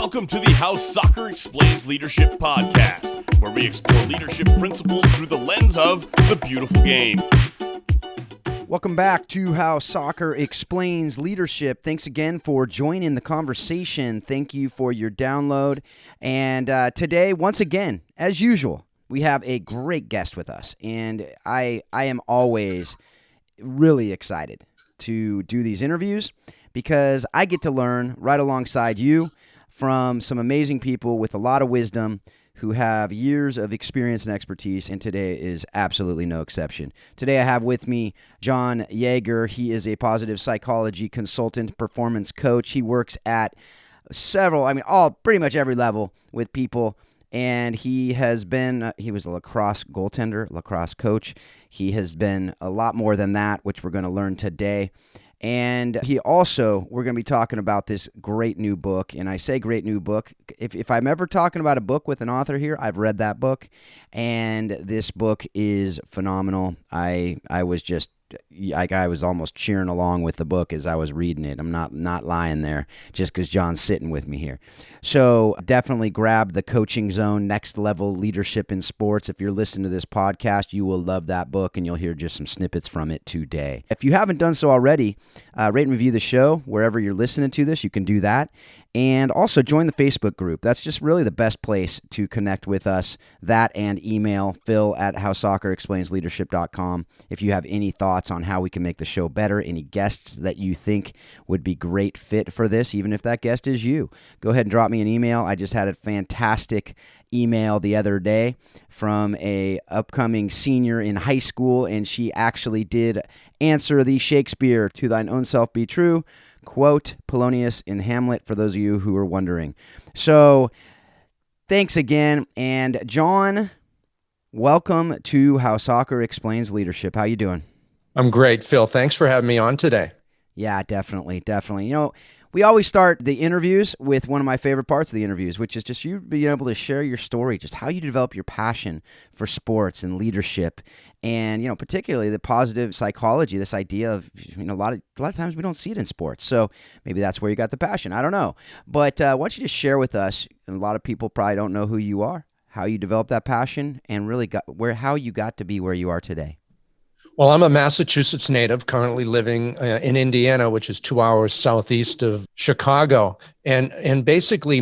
Welcome to the How Soccer Explains Leadership podcast, where we explore leadership principles through the lens of the beautiful game. Welcome back to How Soccer Explains Leadership. Thanks again for joining the conversation. Thank you for your download. And today, once again, as usual, we have a great guest with us. And I am always really excited to do these interviews because I get to learn right alongside you from some amazing people with a lot of wisdom who have years of experience and expertise, and today is absolutely no exception. Today I have with me John Yeager. He is a positive psychology consultant, performance coach. He works at pretty much every level with people, and he has been, he was a lacrosse goaltender, lacrosse coach. He has been a lot more than that, which we're going to learn today. And we're going to be talking about this great new book. And I say great new book. If I'm ever talking about a book with an author here, I've read that book. And this book is phenomenal. I was almost cheering along with the book as I was reading it. I'm not lying there just because John's sitting with me here. So definitely grab the Coaching Zone, Next Level Leadership in Sports. If you're listening to this podcast, you will love that book, and you'll hear just some snippets from it today. If you haven't done so already, rate and review the show wherever you're listening to this. You can do that. And also join the Facebook group. That's just really the best place to connect with us. That and email phil@howsoccerexplainsleadership.com if you have any thoughts on how we can make the show better, any guests that you think would be great fit for this, even if that guest is you. Go ahead and drop me an email. I just had a fantastic email the other day from a upcoming senior in high school, and she actually did answer the Shakespeare "To thine own self be true" quote, Polonius in Hamlet, for those of you who are wondering. So thanks again. And John, welcome to How Soccer Explains Leadership. How you doing? I'm great, Phil. Thanks for having me on today. Yeah, definitely. You know, we always start the interviews with one of my favorite parts of the interviews, which is just you being able to share your story, just how you develop your passion for sports and leadership, and particularly the positive psychology. This idea of a lot of times we don't see it in sports, so maybe that's where you got the passion. I don't know, but why don't you just share with us? And a lot of people probably don't know who you are, how you developed that passion, and really how you got to be where you are today. Well, I'm a Massachusetts native, currently living in Indiana, which is 2 hours southeast of Chicago. And basically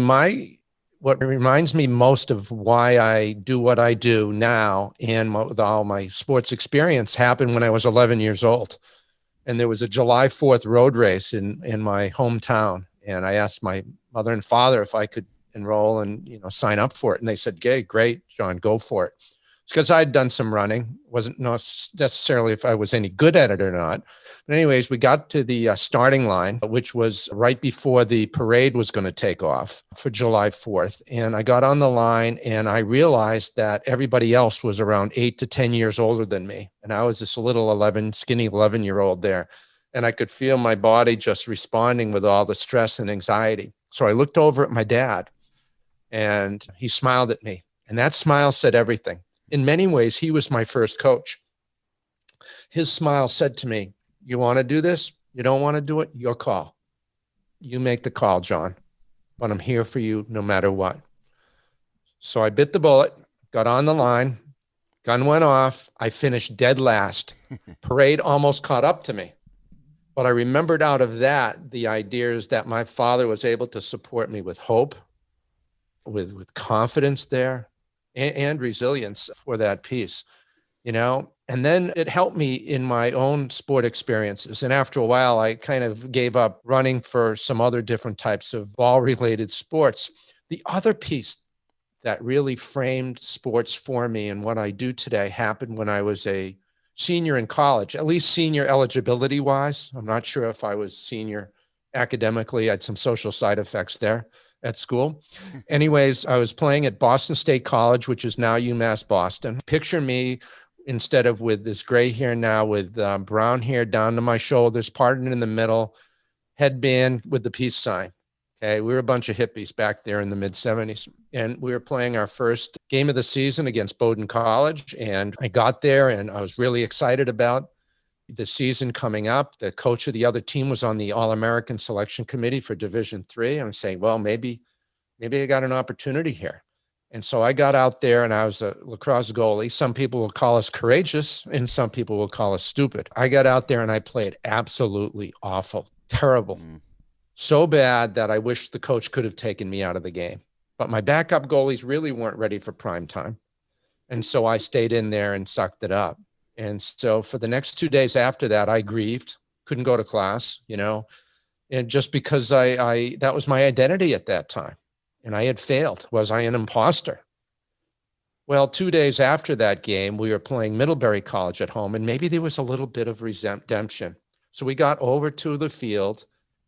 what reminds me most of why I do what I do now and with all my sports experience happened when I was 11 years old. And there was a July 4th road race in my hometown. And I asked my mother and father if I could enroll and sign up for it. And they said, "Okay, great, John, go for it." Because I'd done some running, wasn't necessarily if I was any good at it or not. But anyways, we got to the starting line, which was right before the parade was going to take off for July 4th. And I got on the line and I realized that everybody else was around 8 to 10 years older than me. And I was this little skinny 11-year-old there. And I could feel my body just responding with all the stress and anxiety. So I looked over at my dad and he smiled at me. And that smile said everything. In many ways, he was my first coach. His smile said to me, "You want to do this? You don't want to do it? Your call. You make the call, John, but I'm here for you no matter what." So I bit the bullet, got on the line, gun went off. I finished dead last. Parade almost caught up to me. But I remembered out of that, the idea is that my father was able to support me with hope, with confidence there, and resilience for that piece, and then it helped me in my own sport experiences. And after a while, I kind of gave up running for some other different types of ball-related sports. The other piece that really framed sports for me and what I do today happened when I was a senior in college, at least senior eligibility-wise. I'm not sure if I was senior academically. I had some social side effects there at school. Anyways, I was playing at Boston State College, which is now UMass Boston. Picture me, instead of with this gray hair now, with brown hair down to my shoulders, parted in the middle, headband with the peace sign. Okay, we were a bunch of hippies back there in the mid-'70s. And we were playing our first game of the season against Bowdoin College. And I got there and I was really excited about the season coming up. The coach of the other team was on the All-American Selection Committee for Division III. I'm saying, well, maybe maybe I got an opportunity here. And so I got out there and I was a lacrosse goalie. Some people will call us courageous and some people will call us stupid. I got out there and I played absolutely awful, terrible, so bad that I wish the coach could have taken me out of the game. But my backup goalies really weren't ready for prime time. And so I stayed in there and sucked it up. And so for the next 2 days after that, I grieved, couldn't go to class, and just because I that was my identity at that time. And I had failed. Was I an imposter? Well, 2 days after that game, we were playing Middlebury College at home, and maybe there was a little bit of redemption. So we got over to the field,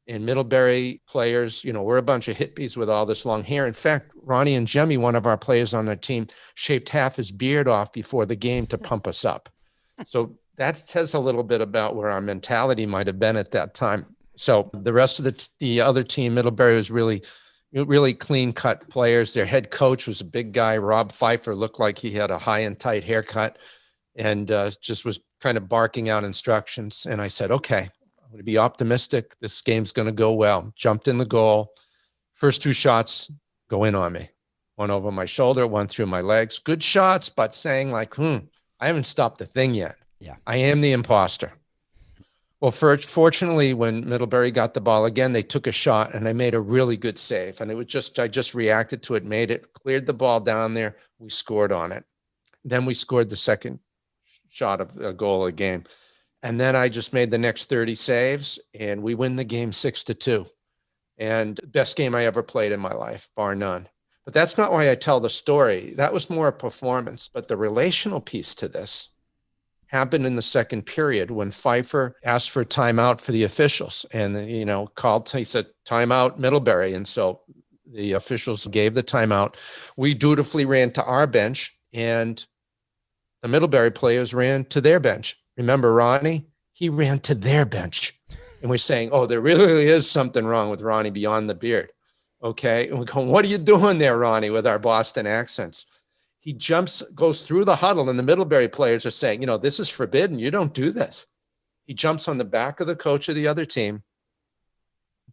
and Middlebury players, we're a bunch of hippies with all this long hair. In fact, Ronnie and Jemmy, one of our players on our team, shaved half his beard off before the game to pump us up. So that says a little bit about where our mentality might have been at that time. So the rest of the other team, Middlebury, was really clean-cut players. Their head coach was a big guy. Rob Pfeiffer looked like he had a high and tight haircut and just was kind of barking out instructions. And I said, okay, I'm going to be optimistic. This game's going to go well. Jumped in the goal. First 2 shots go in on me. One over my shoulder, one through my legs. Good shots, but saying like, I haven't stopped the thing yet. Yeah, I am the imposter. Well, fortunately, when Middlebury got the ball again, they took a shot and I made a really good save. And I just reacted to it, made it, cleared the ball down there. We scored on it. Then we scored the second shot of a goal a game. And then I just made the next 30 saves and we win the game 6-2. And best game I ever played in my life, bar none. But that's not why I tell the story. That was more a performance. But the relational piece to this happened in the second period when Pfeiffer asked for a timeout for the officials and, he said, timeout Middlebury. And so the officials gave the timeout. We dutifully ran to our bench and the Middlebury players ran to their bench. Remember Ronnie? He ran to their bench. And we're saying, oh, there really is something wrong with Ronnie beyond the beard. Okay. And we're going, what are you doing there, Ronnie, with our Boston accents? He goes through the huddle, and the Middlebury players are saying, this is forbidden. You don't do this. He jumps on the back of the coach of the other team.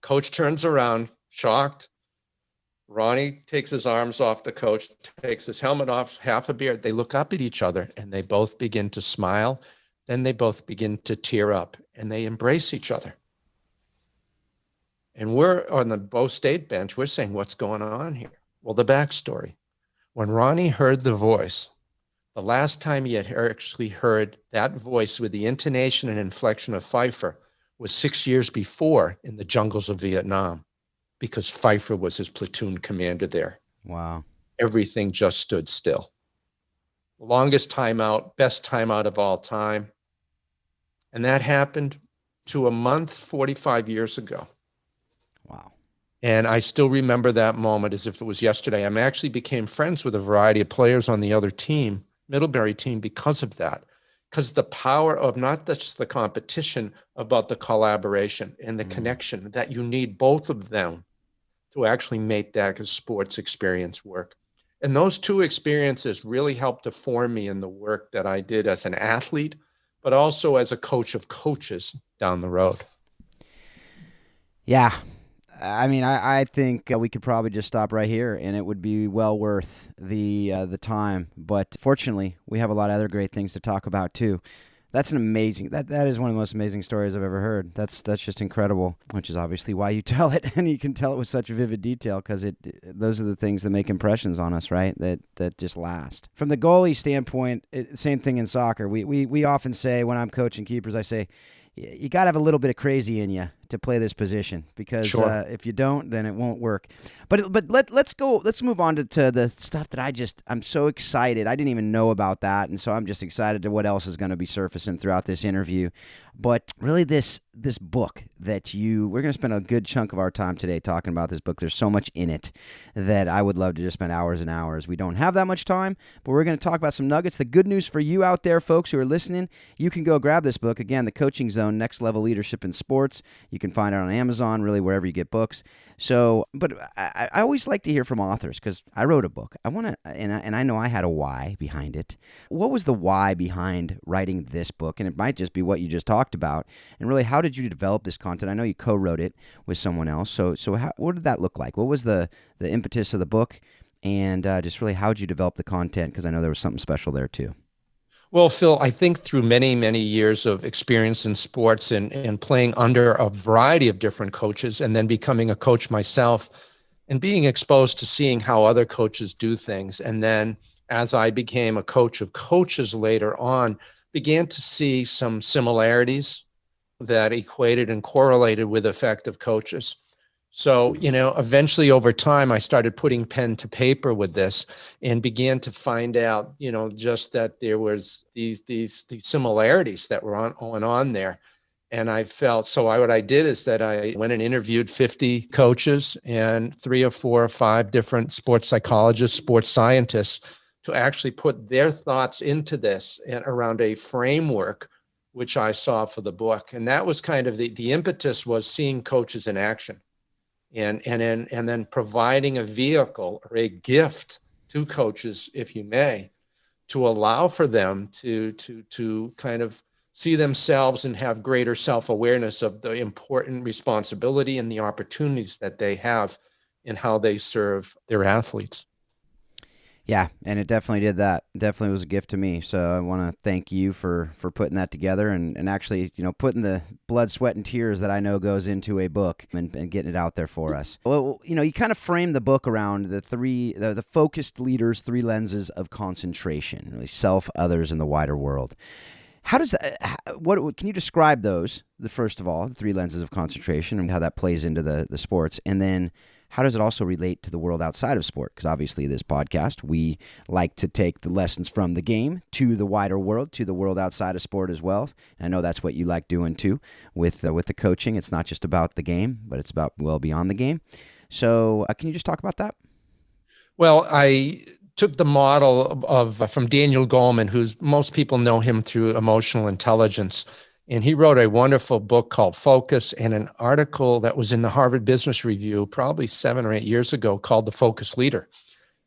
Coach turns around, shocked. Ronnie takes his arms off the coach, takes his helmet off, half a beard. They look up at each other, and they both begin to smile. Then they both begin to tear up, and they embrace each other. And we're on the Bow State bench. We're saying, what's going on here? Well, the backstory. When Ronnie heard the voice, the last time he had actually heard that voice with the intonation and inflection of Pfeiffer was 6 years before in the jungles of Vietnam, because Pfeiffer was his platoon commander there. Wow. Everything just stood still. Longest timeout, best timeout of all time. And that happened to a month 45 years ago. Wow. And I still remember that moment as if it was yesterday. I actually became friends with a variety of players on the other team, Middlebury team, because of that. Because the power of not just the competition, about the collaboration and the connection, that you need both of them to actually make that sports experience work. And those 2 experiences really helped to form me in the work that I did as an athlete, but also as a coach of coaches down the road. Yeah. I mean, I think we could probably just stop right here, and it would be well worth the time. But fortunately, we have a lot of other great things to talk about too. That's an amazing. That is one of the most amazing stories I've ever heard. That's just incredible. Which is obviously why you tell it, and you can tell it with such vivid detail, because those are the things that make impressions on us, right? That just last. From the goalie standpoint, same thing in soccer. We often say, when I'm coaching keepers, I say, you got to have a little bit of crazy in you to play this position, because Sure. If you don't, then it won't work. But let's move on to the stuff that I'm so excited. I didn't even know about that, and so I'm just excited to what else is going to be surfacing throughout this interview. But really, this book that we're going to spend a good chunk of our time today talking about this book. There's so much in it that I would love to just spend hours and hours. We don't have that much time, but we're going to talk about some nuggets. The good news for you out there, folks who are listening, you can go grab this book. Again, The Coaching Zone, Next Level Leadership in Sports. You can find it on Amazon, really wherever you get books. So, but I always like to hear from authors because I wrote a book. I want to, and I know I had a why behind it. What was the why behind writing this book? And it might just be what you just talked about. And really, how did you develop this content? I know you co-wrote it with someone else. So what did that look like? What was the impetus of the book? And just really, how did you develop the content? Because I know there was something special there too. Well, Phil, I think through many, many years of experience in sports and playing under a variety of different coaches and then becoming a coach myself and being exposed to seeing how other coaches do things. And then as I became a coach of coaches later on, began to see some similarities that equated and correlated with effective coaches. So, eventually over time, I started putting pen to paper with this and began to find out, just that there was these similarities that were on there. And I felt, what I did is that I went and interviewed 50 coaches and 3 or 4 or 5 different sports psychologists, sports scientists to actually put their thoughts into this and around a framework, which I saw for the book. And that was kind of the impetus was seeing coaches in action. And then providing a vehicle or a gift to coaches, if you may, to allow for them to kind of see themselves and have greater self-awareness of the important responsibility and the opportunities that they have in how they serve their athletes. Yeah, and it definitely did that. Definitely was a gift to me. So I want to thank you for putting that together and actually, putting the blood, sweat, and tears that I know goes into a book and getting it out there for us. Well, you kind of framed the book around the focused leaders' 3 lenses of concentration, really self, others, and the wider world. How does that, can you describe those, first of all, the 3 lenses of concentration and how that plays into the sports, and then how does it also relate to the world outside of sport? Because obviously this podcast, we like to take the lessons from the game to the wider world, to the world outside of sport as well. And I know that's what you like doing too with the coaching. It's not just about the game, but it's about well beyond the game. So can you just talk about that? Well, I took the model from Daniel Goleman, who's most people know him through emotional intelligence. And he wrote a wonderful book called Focus and an article that was in the Harvard Business Review probably 7 or 8 years ago called The Focus Leader.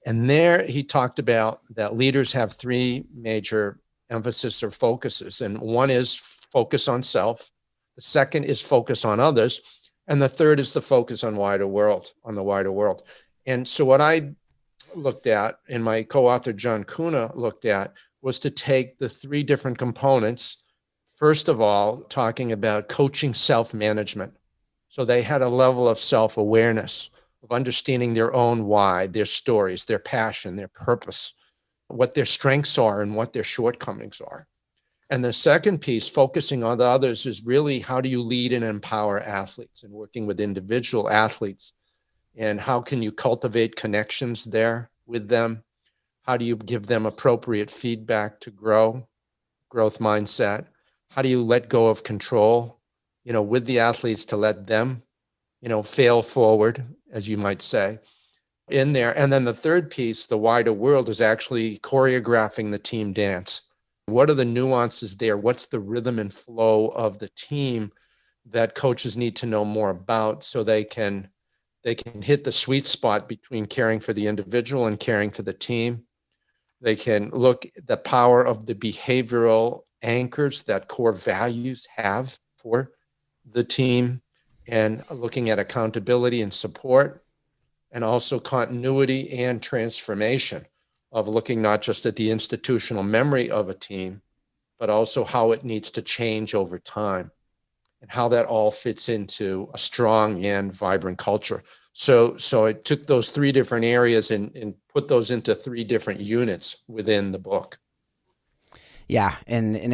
And there he talked about that leaders have 3 major emphasis or focuses. And one is focus on self. The second is focus on others. And the third is the focus on the wider world. And so what I looked at and my co-author John Kuna looked at was to take the 3 different components. First of all, talking about coaching self-management. So they had a level of self-awareness, of understanding their own why, their stories, their passion, their purpose, what their strengths are and what their shortcomings are. And the second piece, focusing on the others, is really how do you lead and empower athletes and working with individual athletes? And how can you cultivate connections there with them? How do you give them appropriate feedback to growth mindset? How do you let go of control, with the athletes to let them, fail forward, as you might say, in there. And then the third piece, the wider world, is actually choreographing the team dance. What are the nuances there? What's the rhythm and flow of the team that coaches need to know more about so they can hit the sweet spot between caring for the individual and caring for the team? They can look at the power of the behavioral anchors that core values have for the team, and looking at accountability and support, and also continuity and transformation of looking not just at the institutional memory of a team, but also how it needs to change over time and how that all fits into a strong and vibrant culture. So I took those 3 different areas and put those into 3 different units within the book. Yeah, and it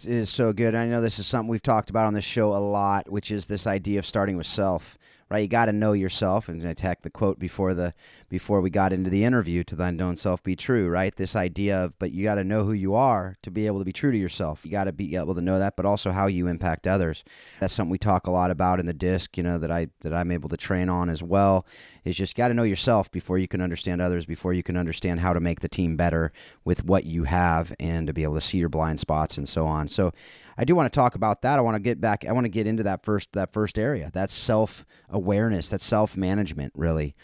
is so good. I know this is something we've talked about on this show a lot, which is this idea of starting with self, right? You got to know yourself, and I tacked the quote before we got into the interview, to thine own self be true, right? This idea of, but you got to know who you are to be able to be true to yourself. You got to be able to know that, but also how you impact others. That's something we talk a lot about in the disc, that I'm able to train on as well. Is just got to know yourself before you can understand others, before you can understand how to make the team better with what you have, and to be able to see your blind spots and so on. So I do want to talk about that. I want to get back. I want to get into that first area. That's self-awareness. That's self-management, really.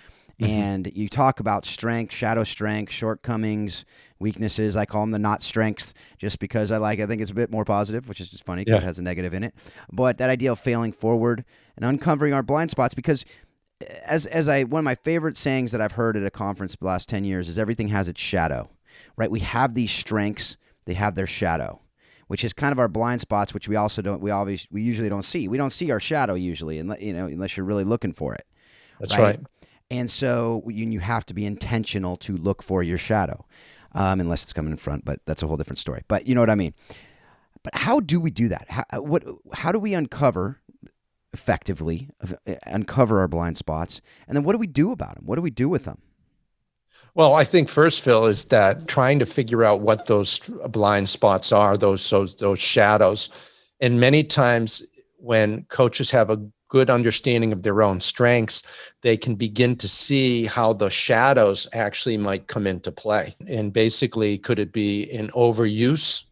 And you talk about strength, shadow strength, shortcomings, weaknesses. I call them the not strengths just because I think it's a bit more positive, which is just funny because it has a negative in it. But that idea of failing forward and uncovering our blind spots, because one of my favorite sayings that I've heard at a conference the last 10 years is everything has its shadow, right? We have these strengths, they have their shadow, which is kind of our blind spots, which we usually don't see. We don't see our shadow usually, unless you're really looking for it. That's right. And so you have to be intentional to look for your shadow, unless it's coming in front, but that's a whole different story. But you know what I mean? But how do we do that? How do we effectively uncover our blind spots? And then what do we do about them? What do we do with them? Well, I think first, Phil, is that trying to figure out what those blind spots are, those shadows. And many times when coaches have a good understanding of their own strengths, they can begin to see how the shadows actually might come into play. And basically, could it be an overuse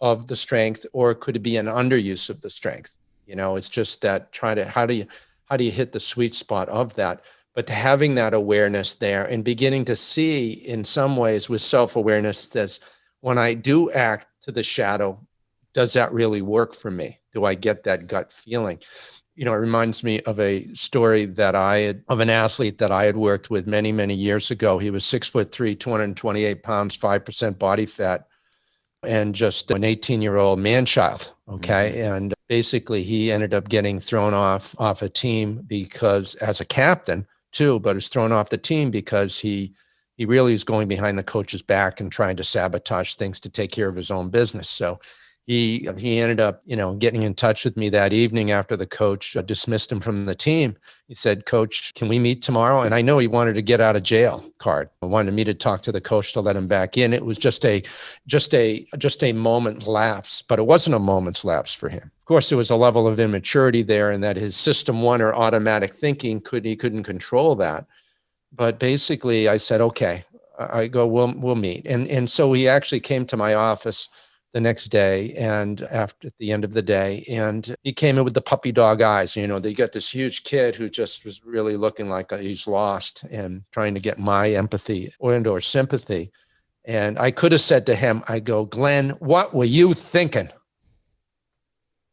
of the strength, or could it be an underuse of the strength? It's just that how do you hit the sweet spot of that? But having that awareness there and beginning to see in some ways with self-awareness that when I do act to the shadow, does that really work for me? Do I get that gut feeling? It reminds me of a story of an athlete that I had worked with many, many years ago. He was 6'3", 228 pounds, 5% body fat, and just an 18-year-old man-child. Okay. And basically he ended up getting thrown off a team because, as a captain too, but was thrown off the team because he really is going behind the coach's back and trying to sabotage things to take care of his own business. So he ended up, getting in touch with me that evening after the coach dismissed him from the team. He said, "Coach, can we meet tomorrow?" And I know he wanted to get out of jail card. I wanted me to talk to the coach to let him back in. It was just a moment lapse, but it wasn't a moment's lapse for him. Of course, there was a level of immaturity there, and that his system one or automatic thinking he couldn't control that. But basically, I said, "Okay." I go, "We'll meet." And so he actually came to my office the next day, and at the end of the day, and he came in with the puppy dog eyes. They got this huge kid who just was really looking like he's lost and trying to get my empathy or sympathy. And I could have said to him, I go, "Glenn, what were you thinking?"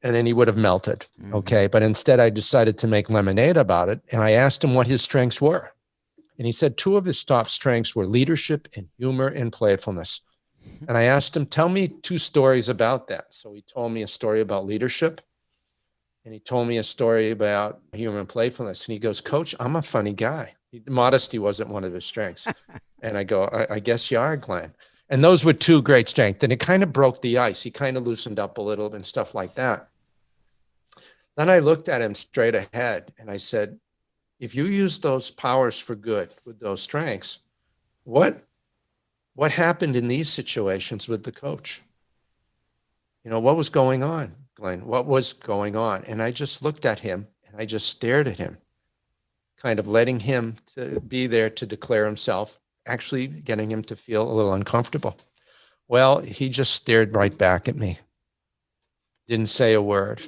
And then he would have melted. Okay. But instead I decided to make lemonade about it. And I asked him what his strengths were. And he said 2 of his top strengths were leadership and humor and playfulness. And I asked him, "Tell me 2 stories about that." So he told me a story about leadership, and he told me a story about humor and playfulness. And he goes, "Coach, I'm a funny guy." Modesty wasn't one of his strengths. And I go, I guess you are, Glenn. And those were 2 great strengths. And it kind of broke the ice. He kind of loosened up a little and stuff like that. Then I looked at him straight ahead and I said, "If you use those powers for good with those strengths, what happened in these situations with the coach? What was going on, Glenn? What was going on?" And I just looked at him and I just stared at him, kind of letting him to be there to declare himself, actually getting him to feel a little uncomfortable. Well, he just stared right back at me, didn't say a word.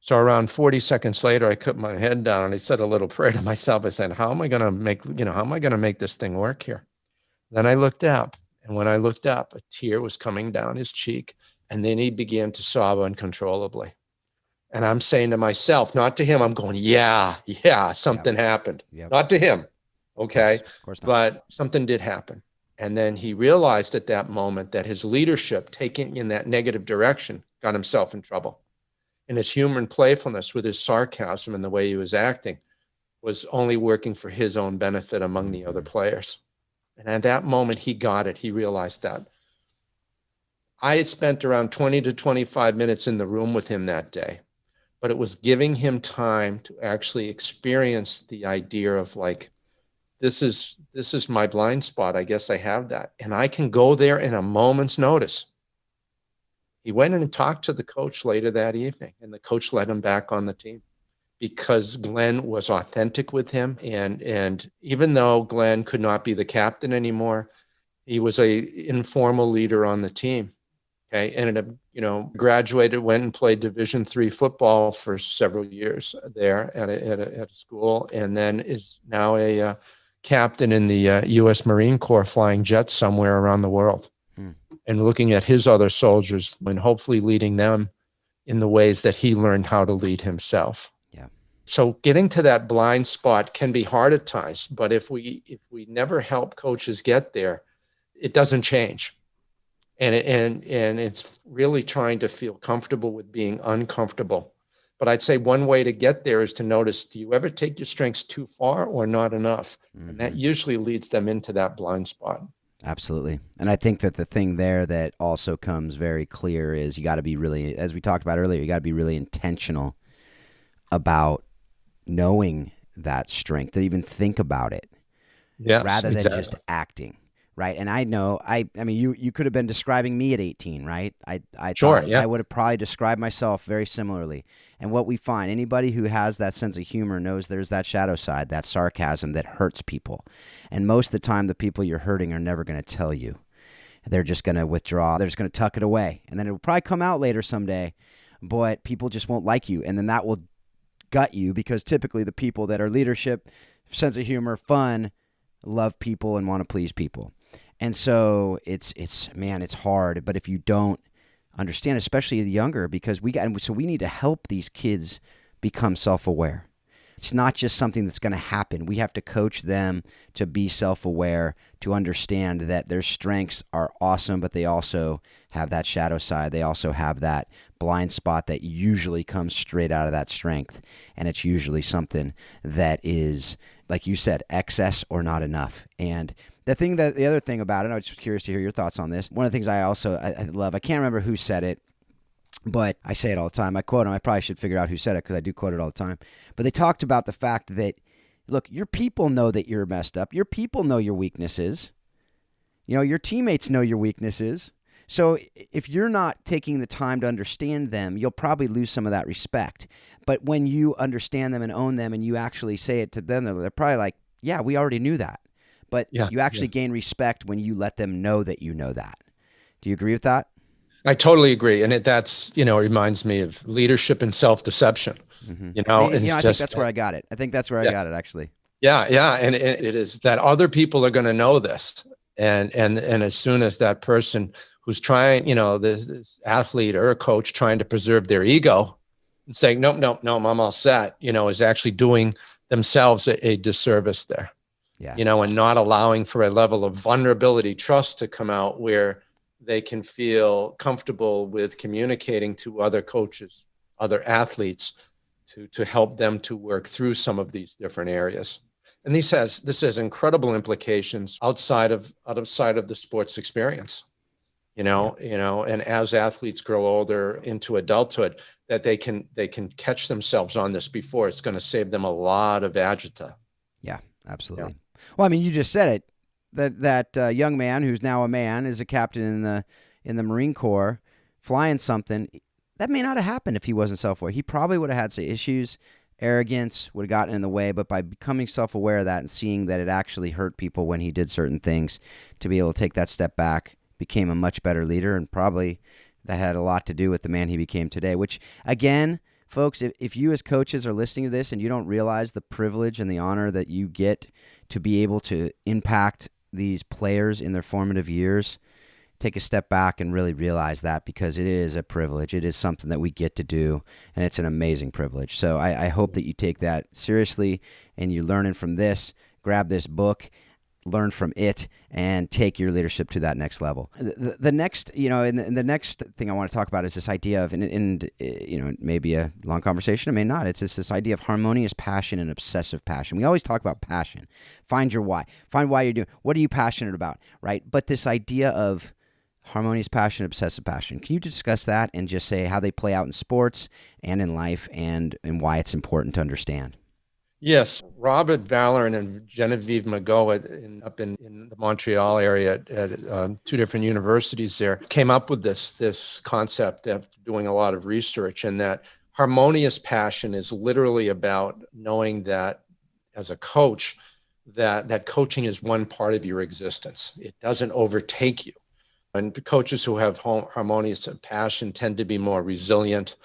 So around 40 seconds later, I put my head down and I said a little prayer to myself. I said, how am I going to make this thing work here? Then I looked up, and when I looked up, a tear was coming down his cheek, and then he began to sob uncontrollably. And I'm saying to myself, not to him, I'm going, yeah, something happened. Yep. Not to him, okay? Of course not. But something did happen. And then he realized at that moment that his leadership, taken in that negative direction, got himself in trouble. And his humor and playfulness with his sarcasm and the way he was acting was only working for his own benefit among the other players. And at that moment, he got it. He realized that. I had spent around 20 to 25 minutes in the room with him that day, but it was giving him time to actually experience the idea of like, this is my blind spot. I guess I have that. And I can go there in a moment's notice. He went in and talked to the coach later that evening, and the coach let him back on the team because Glenn was authentic with him. And even though Glenn could not be the captain anymore, he was an informal leader on the team. Okay. Ended up, graduated, went and played Division III football for several years there at a school, and then is now a captain in the U.S. Marine Corps, flying jets somewhere around the world, and looking at his other soldiers and hopefully leading them in the ways that he learned how to lead himself. Yeah. So getting to that blind spot can be hard at times, but if we never help coaches get there, it doesn't change. And it's really trying to feel comfortable with being uncomfortable. But I'd say one way to get there is to notice, do you ever take your strengths too far or not enough? And that usually leads them into that blind spot. Absolutely. And I think that the thing there that also comes very clear is you got to be really, as we talked about earlier, you got to be really intentional about knowing that strength, to even think about it, rather than just acting. Right. And I know, I mean, you could have been describing me at 18, right? I Sure, thought I would have probably described myself very similarly. And what we find, anybody who has that sense of humor knows there's that shadow side, that sarcasm that hurts people. And most of the time, the people you're hurting are never going to tell you. They're just going to withdraw. They're just going to tuck it away. And then it will probably come out later someday, but people just won't like you. And then that will gut you, because typically the people that are leadership, sense of humor, fun, love people and want to please people. And so it's hard. But if you don't understand, especially the younger, because we need to help these kids become self-aware. It's not just something that's going to happen. We have to coach them to be self-aware, to understand that their strengths are awesome, but they also have that shadow side. They also have that blind spot that usually comes straight out of that strength. And it's usually something that is, like you said, excess or not enough. And the other thing about it, I was just curious to hear your thoughts on this. One of the things I love, I can't remember who said it, but I say it all the time. I quote him. I probably should figure out who said it, because I do quote it all the time. But they talked about the fact that, look, your people know that you're messed up. Your people know your weaknesses. Your teammates know your weaknesses. So if you're not taking the time to understand them, you'll probably lose some of that respect. But when you understand them and own them, and you actually say it to them, they're probably like, yeah, we already knew that. But you actually gain respect when you let them know that you know that. Do you agree with that? I totally agree. And it reminds me of leadership and self-deception, I think that's where I got it. I think that's where I got it, actually. Yeah. Yeah. And it is that other people are going to know this. And as soon as that person who's trying, this athlete or a coach trying to preserve their ego and saying, nope, I'm all set, is actually doing themselves a disservice there. Yeah. And not allowing for a level of vulnerability, trust to come out where they can feel comfortable with communicating to other coaches, other athletes, to help them to work through some of these different areas. And this has incredible implications outside of the sports experience. And as athletes grow older into adulthood, that they can catch themselves on this before it's going to save them a lot of agita. Yeah, absolutely. Yeah. Well, I mean, you just said it. That young man who's now a man is a captain in the Marine Corps, flying something. That may not have happened if he wasn't self-aware. He probably would have had some issues, arrogance would have gotten in the way. But by becoming self-aware of that and seeing that it actually hurt people when he did certain things, to be able to take that step back, became a much better leader. And probably that had a lot to do with the man he became today. Which, again, folks, if you as coaches are listening to this and you don't realize the privilege and the honor that you get to be able to impact these players in their formative years, take a step back and really realize that, because it is a privilege. It is something that we get to do, and it's an amazing privilege. So I hope that you take that seriously and you're learning from this. Grab this book, learn from it, and take your leadership to that next level. The next, and the next thing I want to talk about is this idea of, and maybe a long conversation, it may not. It's just this idea of harmonious passion and obsessive passion. We always talk about passion. Find your why. Find why you're doing. What are you passionate about, right? But this idea of harmonious passion, obsessive passion. Can you discuss that and just say how they play out in sports and in life, and why it's important to understand? Yes, Robert Vallerin and Genevieve Magot up in the Montreal area at two different universities there came up with this concept after doing a lot of research, and that harmonious passion is literally about knowing that as a coach, that coaching is one part of your existence. It doesn't overtake you. And coaches who have harmonious and passion tend to be more resilient.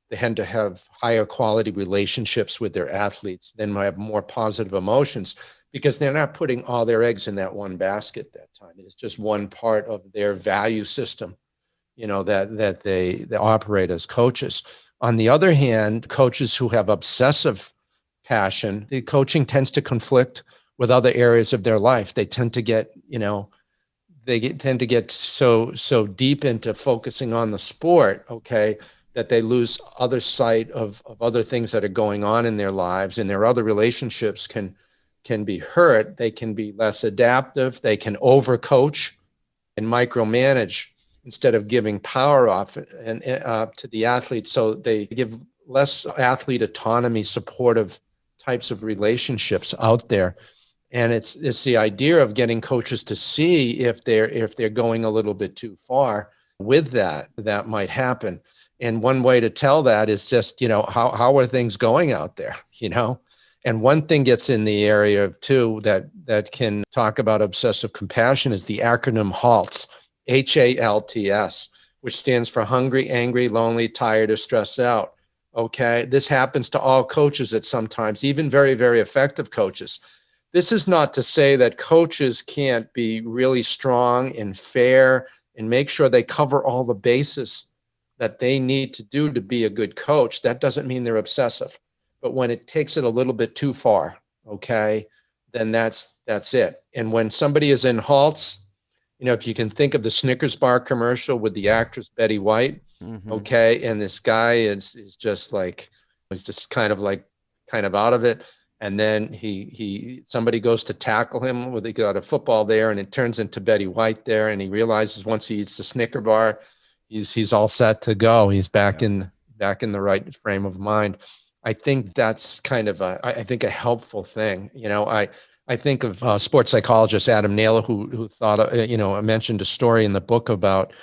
They tend to have higher quality relationships with their athletes. Then have more positive emotions because they're not putting all their eggs in that one basket that time. It's just one part of their value system, that they operate as coaches. On the other hand, coaches who have obsessive passion, the coaching tends to conflict with other areas of their life. They tend to get, tend to get so deep into focusing on the sport, okay, that they lose other sight of other things that are going on in their lives, and their other relationships can be hurt. They can be less adaptive. They can overcoach and micromanage instead of giving power off and to the athlete. So they give less athlete autonomy, supportive types of relationships out there. And it's the idea of getting coaches to see if they're going a little bit too far with that might happen. And one way to tell that is just, how are things going out there, And one thing gets in the area of too that can talk about obsessive compassion is the acronym HALTS, HALTS, which stands for hungry, angry, lonely, tired, or stressed out. Okay. This happens to all coaches at some times, even very, very effective coaches. This is not to say that coaches can't be really strong and fair and make sure they cover all the bases that they need to do to be a good coach. That doesn't mean they're obsessive. But when it takes it a little bit too far, okay, then that's it. And when somebody is in halts, if you can think of the Snickers bar commercial with the actress Betty White, okay, and this guy is just like, he's just kind of out of it. And then somebody goes to tackle him they got a football there, and it turns into Betty White there. And he realizes once he eats the Snicker bar, he's all set to go. He's back in the right frame of mind. I think that's kind of a helpful thing. I think of sports psychologist Adam Naylor, who thought, mentioned a story in the book about,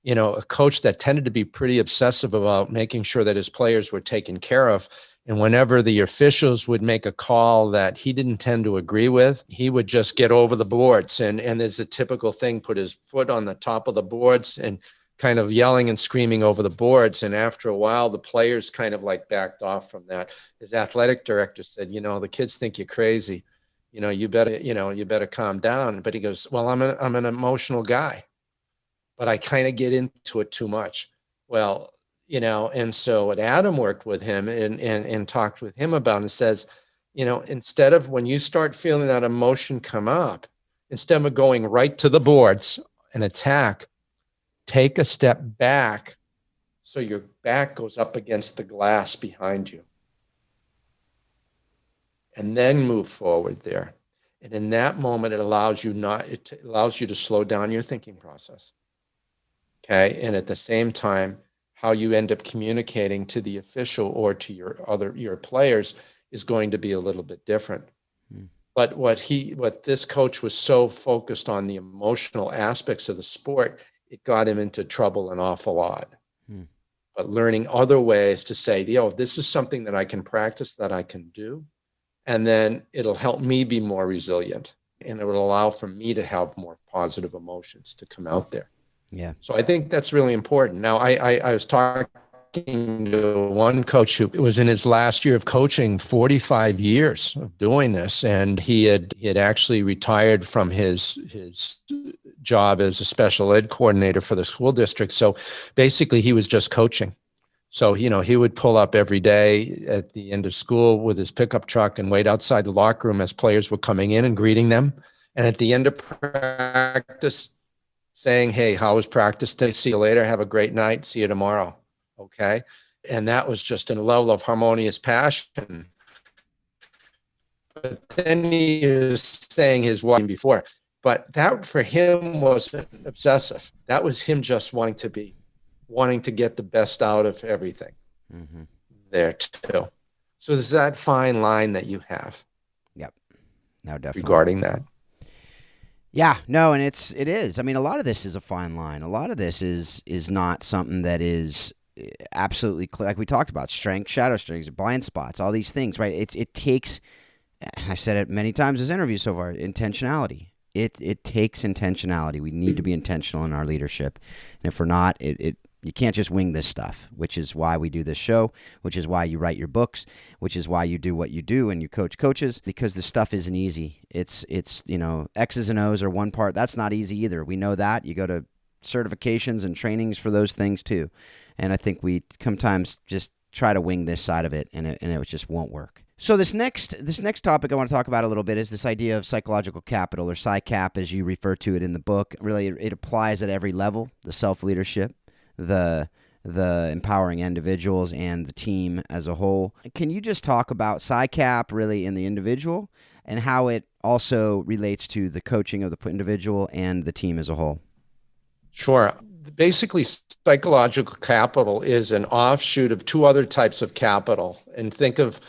a coach that tended to be pretty obsessive about making sure that his players were taken care of. And whenever the officials would make a call that he didn't tend to agree with, he would just get over the boards. And there's a typical thing, put his foot on the top of the boards and kind of yelling and screaming over the boards. And after a while, the players kind of backed off from that. His athletic director said, the kids think you're crazy. You better calm down. But he goes, well, I'm an emotional guy, but I kind of get into it too much. Well, and so what Adam worked with him and talked with him about and says, instead of when you start feeling that emotion come up, instead of going right to the boards and attack, take a step back so your back goes up against the glass behind you. And then move forward there. And in that moment, it allows you to slow down your thinking process. Okay. And at the same time, how you end up communicating to the official or to your players is going to be a little bit different. But what this coach was so focused on the emotional aspects of the sport, it got him into trouble an awful lot. But learning other ways to say, this is something that I can practice, that I can do. And then it'll help me be more resilient, and it will allow for me to have more positive emotions to come out there. Yeah. So I think that's really important. Now, I was talking to one coach who was in his last year of coaching, 45 years of doing this. And he had actually retired from his job as a special ed coordinator for the school district. So basically he was just coaching. So, he would pull up every day at the end of school with his pickup truck and wait outside the locker room as players were coming in and greeting them. And at the end of practice, saying, hey, how was practice today? See you later. Have a great night. See you tomorrow. Okay. And that was just a level of harmonious passion. But then he was saying his wife before, but that for him wasn't obsessive. That was him just wanting to get the best out of everything there too. So there's that fine line that you have. Yep. No, definitely. Regarding that. Yeah, no, and it is. I mean, a lot of this is a fine line. A lot of this is not something that is absolutely clear. Like we talked about, strength, shadow strengths, blind spots, all these things, right? It takes, I've said it many times in this interview so far, intentionality. it takes intentionality. We need to be intentional in our leadership. And if we're not, you can't just wing this stuff, which is why we do this show, which is why you write your books, which is why you do what you do and you coach coaches, because this stuff isn't easy. It's X's and O's are one part. That's not easy either. We know that. You go to certifications and trainings for those things too. And I think we sometimes just try to wing this side of it, and it just won't work. So this next topic I want to talk about a little bit is this idea of psychological capital, or PsyCap as you refer to it in the book. Really, it applies at every level: the self-leadership, the empowering individuals, and the team as a whole. Can you just talk about PsyCap really in the individual and how it also relates to the coaching of the individual and the team as a whole? Sure. Basically, psychological capital is an offshoot of two other types of capital. And think of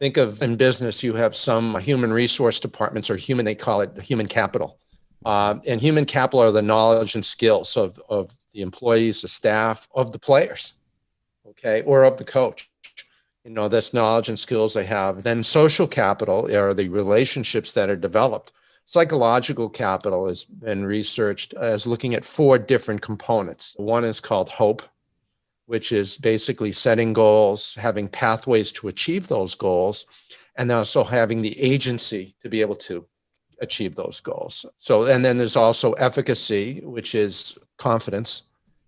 in business, you have some human resource departments, or they call it human capital. And human capital are the knowledge and skills of the employees, the staff, of the players, okay, or of the coach. That's knowledge and skills they have. Then social capital are the relationships that are developed. Psychological capital has been researched as looking at four different components. One is called hope, which is basically setting goals, having pathways to achieve those goals, and also having the agency to be able to achieve those goals. And then there's also efficacy, which is confidence,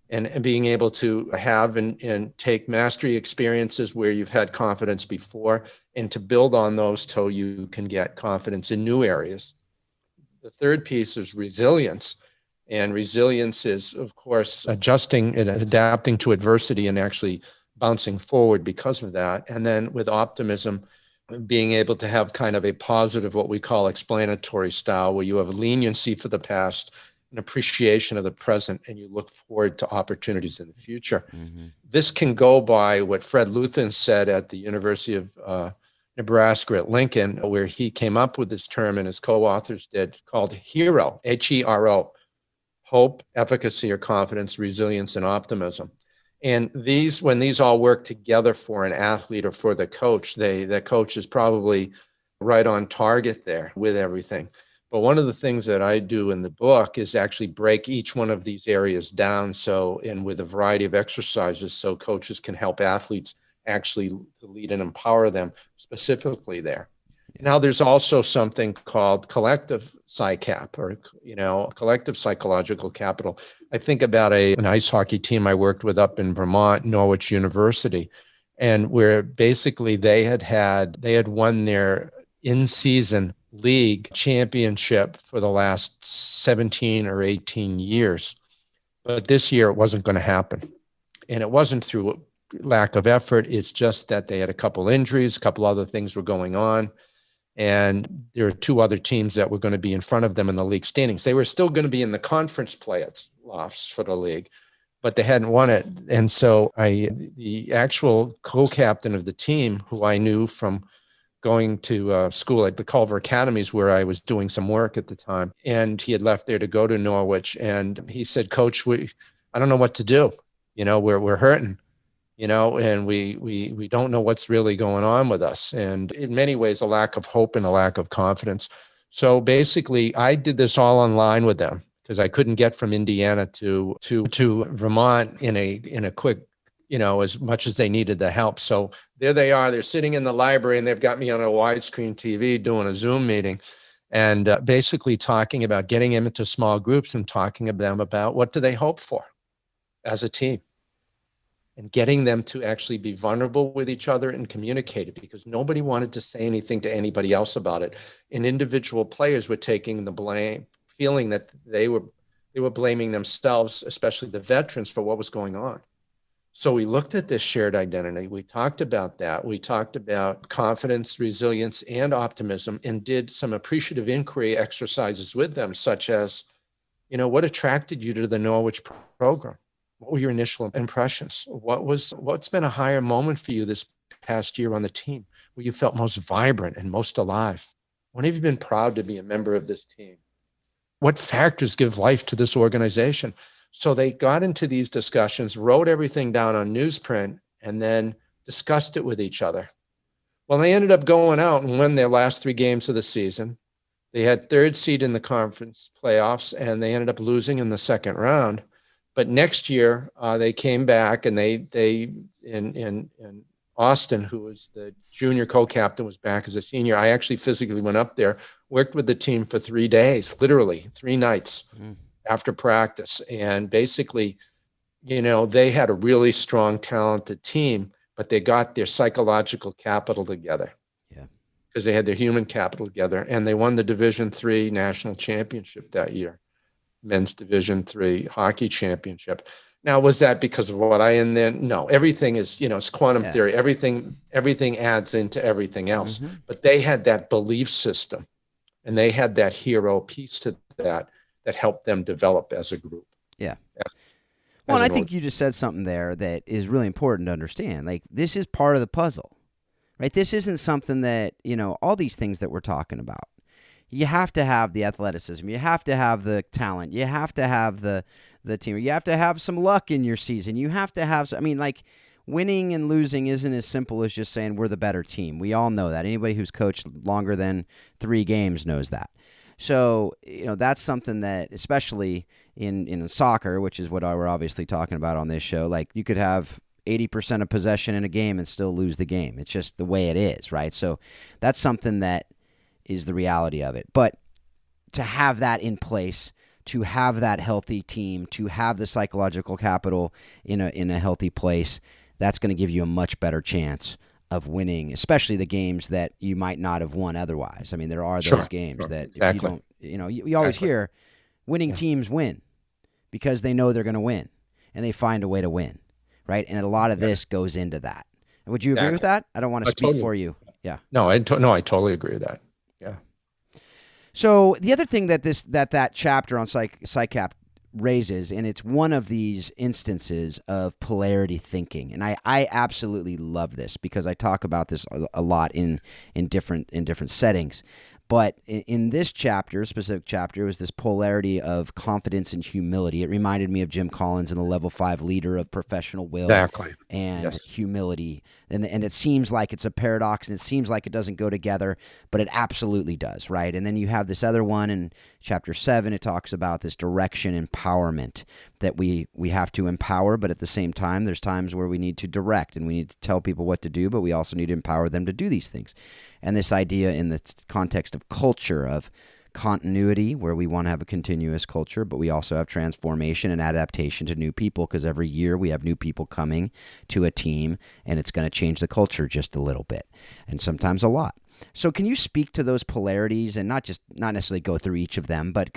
and being able to have and take mastery experiences where you've had confidence before, and to build on those till you can get confidence in new areas. The third piece is resilience. And resilience is, of course, adjusting and adapting to adversity and actually bouncing forward because of that. And then with optimism, being able to have kind of a positive, what we call explanatory style, where you have leniency for the past, an appreciation of the present, and you look forward to opportunities in the future. Mm-hmm. This can go by what Fred Luthen said at the University of Nebraska at Lincoln, where he came up with this term, and his co-authors did, called HERO, H-E-R-O, hope, efficacy or confidence, resilience, and optimism. And when these all work together for an athlete or for the coach, the coach is probably right on target there with everything. But one of the things that I do in the book is actually break each one of these areas down, and with a variety of exercises, so coaches can help athletes actually to lead and empower them specifically there. Now, there's also something called collective PsyCap, or collective psychological capital. I think about an ice hockey team I worked with up in Vermont, Norwich University, and where basically they had won their in-season league championship for the last 17 or 18 years. But this year it wasn't going to happen. And it wasn't through lack of effort. It's just that they had a couple injuries, a couple other things were going on. And there are two other teams that were going to be in front of them in the league standings. They were still going to be in the conference playoffs for the league, but they hadn't won it. And so the actual co-captain of the team, who I knew from going to school at the Culver Academies, where I was doing some work at the time, and he had left there to go to Norwich. And he said, "Coach, I don't know what to do. We're hurting. And we don't know what's really going on with us." And in many ways, a lack of hope and a lack of confidence. So basically, I did this all online with them because I couldn't get from Indiana to Vermont in a quick, as much as they needed the help. So there they are. They're sitting in the library, and they've got me on a widescreen TV doing a Zoom meeting, and basically talking about getting them into small groups and talking to them about what do they hope for as a team, and getting them to actually be vulnerable with each other and communicate it, because nobody wanted to say anything to anybody else about it. And individual players were taking the blame, feeling that they were blaming themselves, especially the veterans, for what was going on. So we looked at this shared identity. We talked about that. We talked about confidence, resilience, and optimism, and did some appreciative inquiry exercises with them, such as, what attracted you to the Norwich program? What were your initial impressions? What's been a higher moment for you this past year on the team, where you felt most vibrant and most alive? When have you been proud to be a member of this team? What factors give life to this organization? So they got into these discussions, wrote everything down on newsprint, and then discussed it with each other. Well, they ended up going out and won their last 3 games of the season. They had third seed in the conference playoffs, and they ended up losing in the second round. But next year, they came back, and they in Austin, who was the junior co-captain, was back as a senior. I actually physically went up there, worked with the team for 3 days, literally 3 nights after practice. And basically, they had a really strong, talented team, but they got their psychological capital together. Yeah. Because they had their human capital together, and they won the Division III national championship that year, men's Division III hockey championship. Now, was that because of what I in there? No, everything is, it's quantum theory. Everything adds into everything else. But they had that belief system, and they had that hero piece to that helped them develop as a group. Yeah. Well, and I think you just said something there that is really important to understand. Like, this is part of the puzzle, right? This isn't something that, all these things that we're talking about. You have to have the athleticism. You have to have the talent. You have to have the team. You have to have some luck in your season. You have to have, winning and losing isn't as simple as just saying we're the better team. We all know that. Anybody who's coached longer than 3 games knows that. So, that's something that, especially in soccer, which is what we're obviously talking about on this show, like, you could have 80% of possession in a game and still lose the game. It's just the way it is, right? So that's something that is the reality of it. But to have that in place, to have that healthy team, to have the psychological capital in a healthy place, that's going to give you a much better chance of winning, especially the games that you might not have won otherwise. I mean, there are those games that if you don't, you always hear winning teams win because they know they're going to win and they find a way to win, right? And a lot of this goes into that. Would you agree with that? I don't want to speak for you. Yeah. No, I totally agree with that. Yeah. So the other thing that that chapter on PsyCap raises, and it's one of these instances of polarity thinking, and I absolutely love this because I talk about this a lot in different settings. But in this specific chapter, it was this polarity of confidence and humility. It reminded me of Jim Collins and the level 5 leader of professional will and humility. And it seems like it's a paradox, and it seems like it doesn't go together, but it absolutely does, right? And then you have this other one in chapter 7. It talks about this direction empowerment, that we have to empower, but at the same time, there's times where we need to direct and we need to tell people what to do, but we also need to empower them to do these things. And this idea in the context of culture, of continuity, where we want to have a continuous culture, but we also have transformation and adaptation to new people, because every year we have new people coming to a team, and it's going to change the culture just a little bit, and sometimes a lot. So can you speak to those polarities, and not necessarily go through each of them, but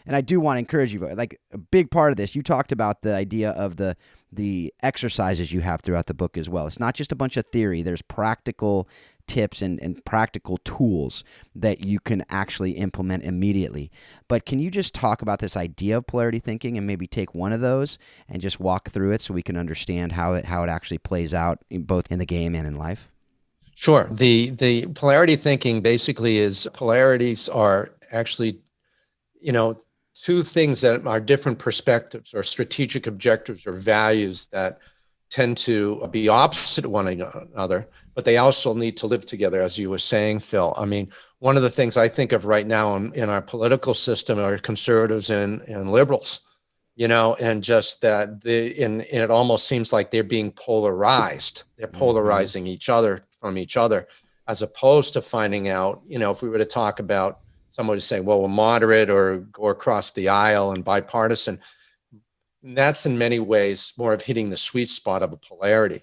and I do want to encourage you, like, a big part of this, you talked about the idea of the exercises you have throughout the book as well. It's not just a bunch of theory. There's practical tips and practical tools that you can actually implement immediately. But can you just talk about this idea of polarity thinking and maybe take one of those and just walk through it so we can understand how it actually plays out both in the game and in life? Sure. The polarity thinking basically is polarities are actually, two things that are different perspectives or strategic objectives or values that tend to be opposite one another, but they also need to live together, as you were saying, Phil. I mean, one of the things I think of right now in our political system are conservatives and liberals, and just that and it almost seems like they're being polarized. They're polarizing each other from each other, as opposed to finding out, if we were to talk about someone to say, well, we're moderate or go across the aisle and bipartisan, that's in many ways more of hitting the sweet spot of a polarity.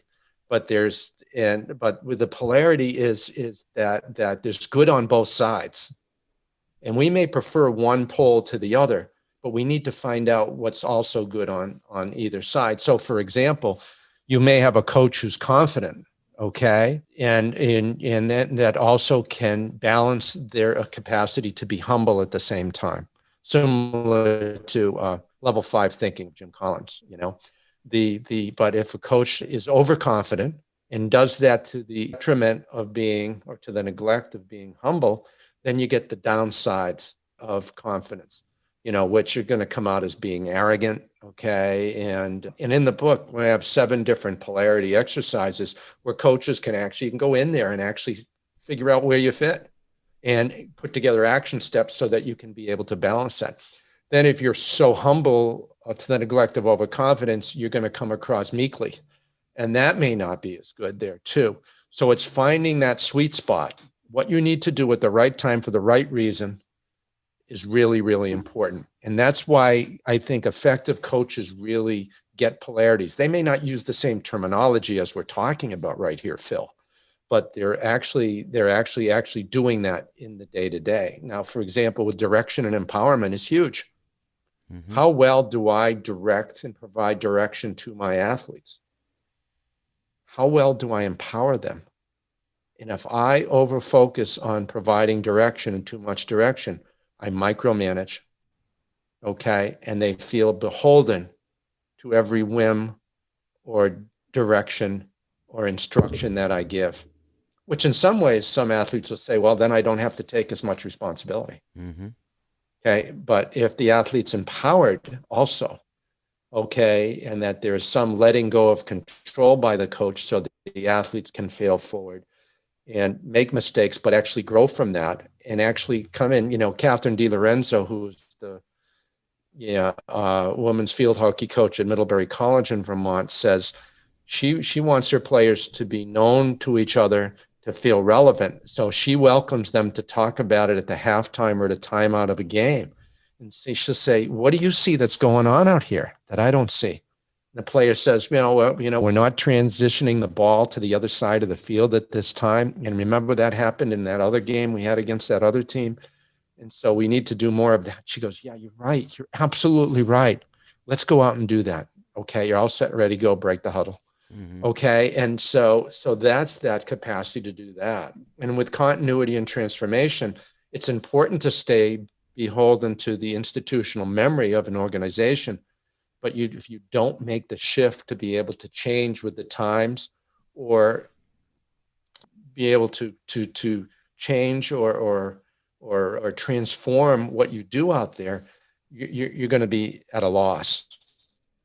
But with the polarity is that there's good on both sides. And we may prefer one pole to the other, but we need to find out what's also good on either side. So for example, you may have a coach who's confident, okay? And that also can balance their capacity to be humble at the same time. Similar to level 5 thinking, Jim Collins, but if a coach is overconfident and does that to the detriment of being, or to the neglect of being humble, then you get the downsides of confidence, which are going to come out as being arrogant. Okay. And in the book, we have 7 different polarity exercises where coaches can go in there and actually figure out where you fit. and put together action steps so that you can be able to balance that. Then if you're so humble to the neglect of overconfidence, you're going to come across meekly. And that may not be as good there too. So it's finding that sweet spot. What you need to do at the right time for the right reason is really, really important. And that's why I think effective coaches really get polarities. They may not use the same terminology as we're talking about right here, Phil, but they're actually doing that in the day-to-day. Now, for example, with direction and empowerment is huge. Mm-hmm. How well do I direct and provide direction to my athletes? How well do I empower them? And if I over-focus on providing direction and too much direction, I micromanage, okay? And they feel beholden to every whim or direction or instruction that I give, which in some ways, some athletes will say, well, then I don't have to take as much responsibility. Mm-hmm. Okay, but if the athlete's empowered also, okay, and that there's some letting go of control by the coach so that the athletes can fail forward and make mistakes, but actually grow from that and actually come in. Catherine DiLorenzo, who's the women's field hockey coach at Middlebury College in Vermont, says she wants her players to be known to each other, to feel relevant. So she welcomes them to talk about it at the halftime or at a timeout of a game. And she'll say, what do you see that's going on out here that I don't see? The player says, we're not transitioning the ball to the other side of the field at this time. And remember that happened in that other game we had against that other team. And so we need to do more of that. She goes, yeah, you're right. You're absolutely right. Let's go out and do that. Okay. You're all set, ready, go, break the huddle. Mm-hmm. Okay. And so that's that capacity to do that. And with continuity and transformation, it's important to stay beholden to the institutional memory of an organization. But if you don't make the shift to be able to change with the times or be able to change or transform what you do out there, you're going to be at a loss.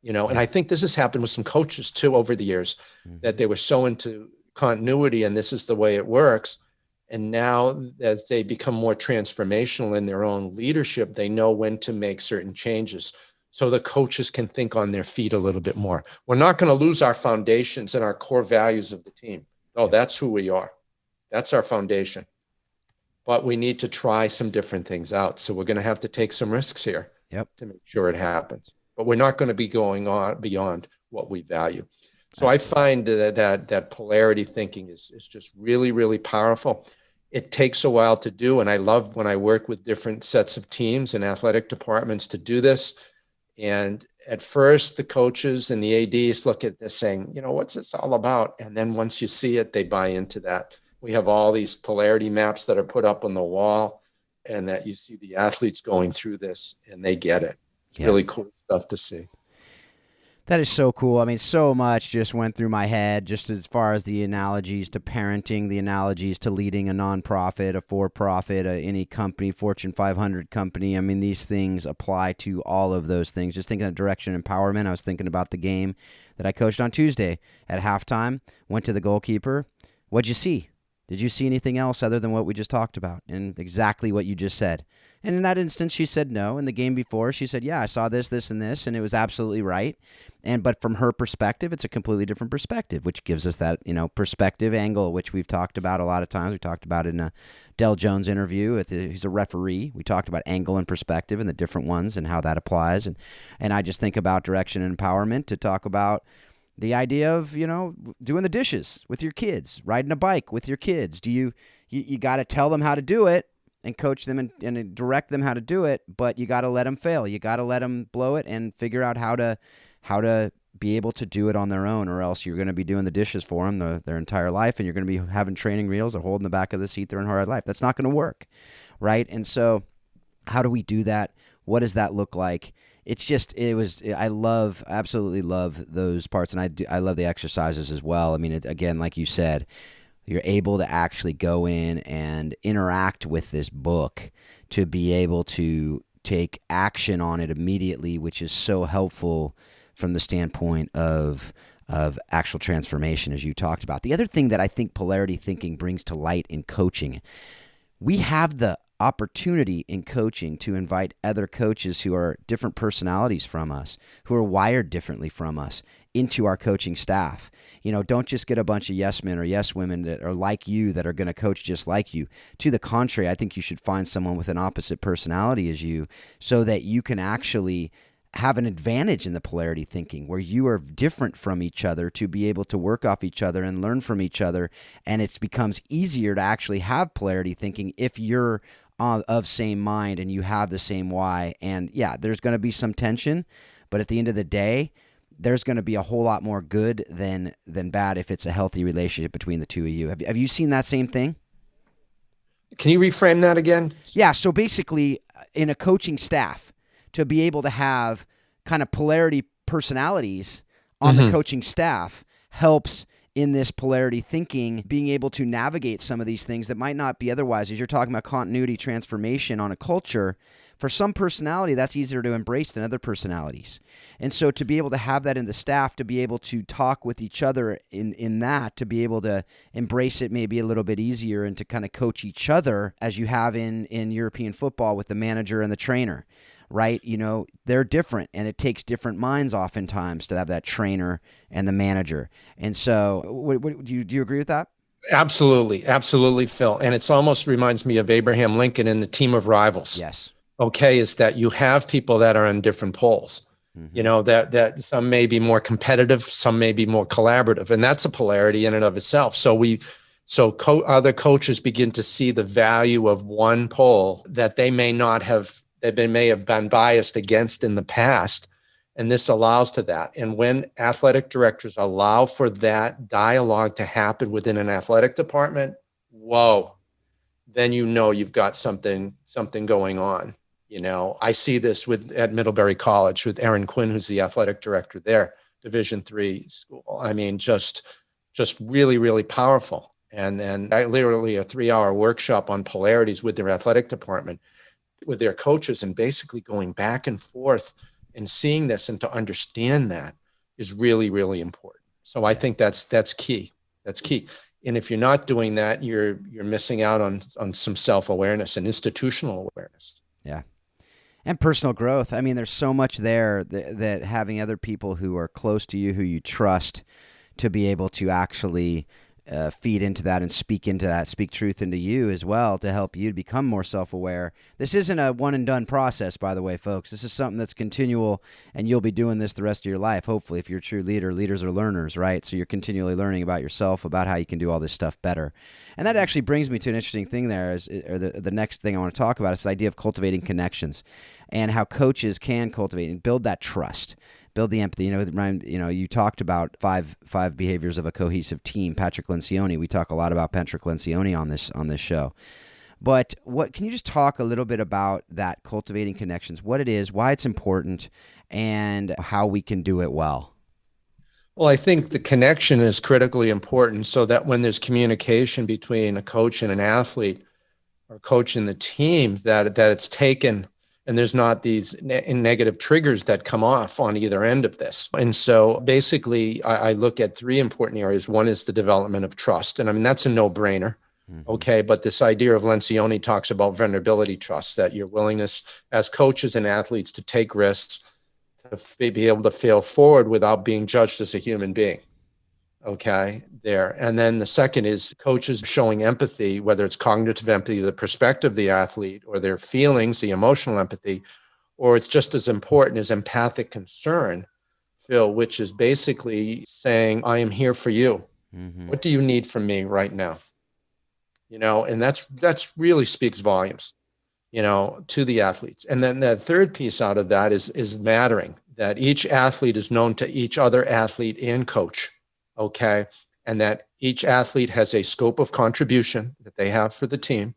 And I think this has happened with some coaches too over the years, that they were so into continuity and this is the way it works. And now as they become more transformational in their own leadership, they know when to make certain changes. So the coaches can think on their feet a little bit more. We're not going to lose our foundations and our core values of the team. No, that's who we are. That's our foundation. But we need to try some different things out. So we're going to have to take some risks here to make sure it happens. But we're not going to be going on beyond what we value. So I find that polarity thinking is just really, really powerful. It takes a while to do. And I love when I work with different sets of teams and athletic departments to do this. And at first, the coaches and the ADs look at this saying, what's this all about? And then once you see it, they buy into that. We have all these polarity maps that are put up on the wall and that you see the athletes going through this and they get it. It's really cool stuff to see. That is so cool. I mean, so much just went through my head, just as far as the analogies to parenting, the analogies to leading a nonprofit, a for-profit, any company, Fortune 500 company. I mean, these things apply to all of those things. Just thinking of direction empowerment, I was thinking about the game that I coached on Tuesday at halftime, went to the goalkeeper. What'd you see? Did you see anything else other than what we just talked about? And exactly what you just said. And in that instance, she said no. In the game before, she said, yeah, I saw this, this, and this, and it was absolutely right. But from her perspective, it's a completely different perspective, which gives us that, perspective angle, which we've talked about a lot of times. We talked about it in a Del Jones interview. He's a referee. We talked about angle and perspective and the different ones and how that applies. And I just think about direction and empowerment to talk about the idea of, doing the dishes with your kids, riding a bike with your kids. You got to tell them how to do it and coach them and direct them how to do it, but you got to let them fail. You got to let them blow it and figure out how to be able to do it on their own, or else you're going to be doing the dishes for them their entire life, and you're going to be having training reels or holding the back of the seat their entire life. That's not going to work, right? And so how do we do that? What does that look like? I absolutely love those parts. And I love the exercises as well. I mean, again, like you said, you're able to actually go in and interact with this book to be able to take action on it immediately, which is so helpful from the standpoint of actual transformation, as you talked about. The other thing that I think polarity thinking brings to light in coaching, we have the opportunity in coaching to invite other coaches who are different personalities from us, who are wired differently from us, into our coaching staff. Don't just get a bunch of yes men or yes women that are like you that are going to coach just like you. To the contrary, I think you should find someone with an opposite personality as you, so that you can actually have an advantage in the polarity thinking, where you are different from each other, to be able to work off each other and learn from each other. And it becomes easier to actually have polarity thinking if you're of same mind and you have the same why. And yeah, there's going to be some tension, but at the end of the day, there's going to be a whole lot more good than bad if it's a healthy relationship between the two of you. Have you seen that same thing? Can you reframe that again? Yeah. So basically, in a coaching staff, to be able to have kind of polarity personalities on the coaching staff helps in this polarity thinking, being able to navigate some of these things that might not be otherwise. As you're talking about continuity transformation on a culture, for some personality, that's easier to embrace than other personalities. And so to be able to have that in the staff, to be able to talk with each other in that, to be able to embrace it maybe a little bit easier, and to kind of coach each other as you have in European football with the manager and the trainer. Right? They're different, and it takes different minds oftentimes to have that trainer and the manager. And so do you agree with that? Absolutely. Absolutely, Phil. And it's almost reminds me of Abraham Lincoln and the team of rivals. Yes. Okay. Is that you have people that are on different poles, that some may be more competitive, some may be more collaborative, and that's a polarity in and of itself. So other coaches begin to see the value of one pole that they may have been biased against in the past. And this allows to that. And when athletic directors allow for that dialogue to happen within an athletic department, whoa, then you've got something going on. I see this at Middlebury College with Aaron Quinn, who's the athletic director there, Division III school. I mean, just really, really powerful. And then literally a 3-hour workshop on polarities with their athletic department, with their coaches, and basically going back and forth and seeing this, and to understand that is really, really important. So I think that's key. That's key. And if you're not doing that, you're missing out on some self-awareness and institutional awareness. Yeah. And personal growth. I mean, there's so much there that having other people who are close to you, who you trust, to be able to actually feed into that and speak truth into you as well, to help you become more self-aware. This isn't a one and done process, by the way, folks. This is something that's continual, and you'll be doing this the rest of your life. Hopefully, if you're a true leader, leaders are learners, right? So you're continually learning about yourself, about how you can do all this stuff better. And that actually brings me to an interesting thing there, the next thing I want to talk about is the idea of cultivating connections, and how coaches can cultivate and build that trust. Build the empathy. You talked about five behaviors of a cohesive team. Patrick Lencioni. We talk a lot about Patrick Lencioni on this show. But can you just talk a little bit about that cultivating connections? What it is, why it's important, and how we can do it well. Well, I think the connection is critically important, so that when there's communication between a coach and an athlete, or coach and the team, that it's taken. And there's not these negative triggers that come off on either end of this. And so basically, I look at 3 important areas. One is the development of trust. And I mean, that's a no-brainer. Okay. But this idea of Lencioni talks about vulnerability trust, that your willingness as coaches and athletes to take risks, to be able to fail forward without being judged as a human being. Okay, there. And then the second is coaches showing empathy, whether it's cognitive empathy, the perspective of the athlete, or their feelings, the emotional empathy, or it's just as important as empathic concern, Phil, which is basically saying, I am here for you. What do you need from me right now? And that's really speaks volumes, to the athletes. And then the third piece out of that is mattering, that each athlete is known to each other athlete and coach. Okay. And that each athlete has a scope of contribution that they have for the team.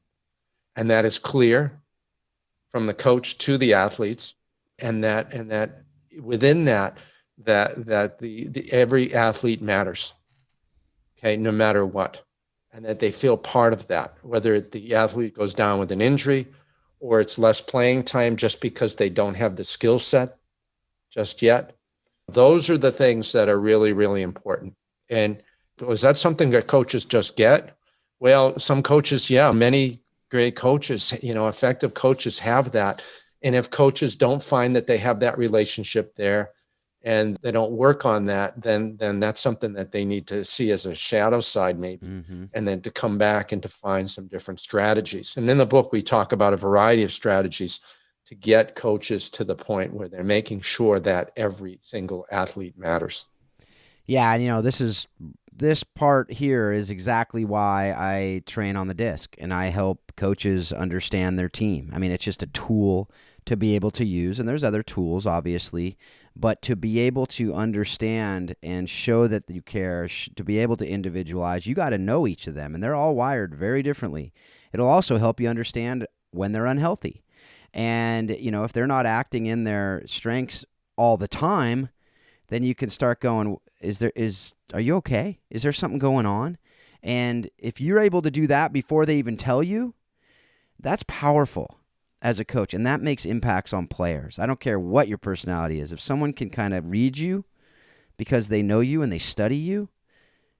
And that is clear from the coach to the athletes. And that within that the every athlete matters. Okay. No matter what. And that they feel part of that, whether the athlete goes down with an injury or it's less playing time just because they don't have the skill set just yet. Those are the things that are really, really important. And was that something that coaches just get? Well, some coaches, yeah, many great coaches, effective coaches have that. And if coaches don't find that they have that relationship there and they don't work on that, then that's something that they need to see as a shadow side maybe, and then to come back and to find some different strategies. And in the book, we talk about a variety of strategies to get coaches to the point where they're making sure that every single athlete matters. Yeah, and this part here is exactly why I train on the disc and I help coaches understand their team. I mean, it's just a tool to be able to use, and there's other tools, obviously, but to be able to understand and show that you care, to be able to individualize, you got to know each of them, and they're all wired very differently. It'll also help you understand when they're unhealthy. And, if they're not acting in their strengths all the time, then you can start going, are you okay? Is there something going on? And if you're able to do that before they even tell you, that's powerful as a coach. And that makes impacts on players. I don't care what your personality is. If someone can kind of read you because they know you and they study you,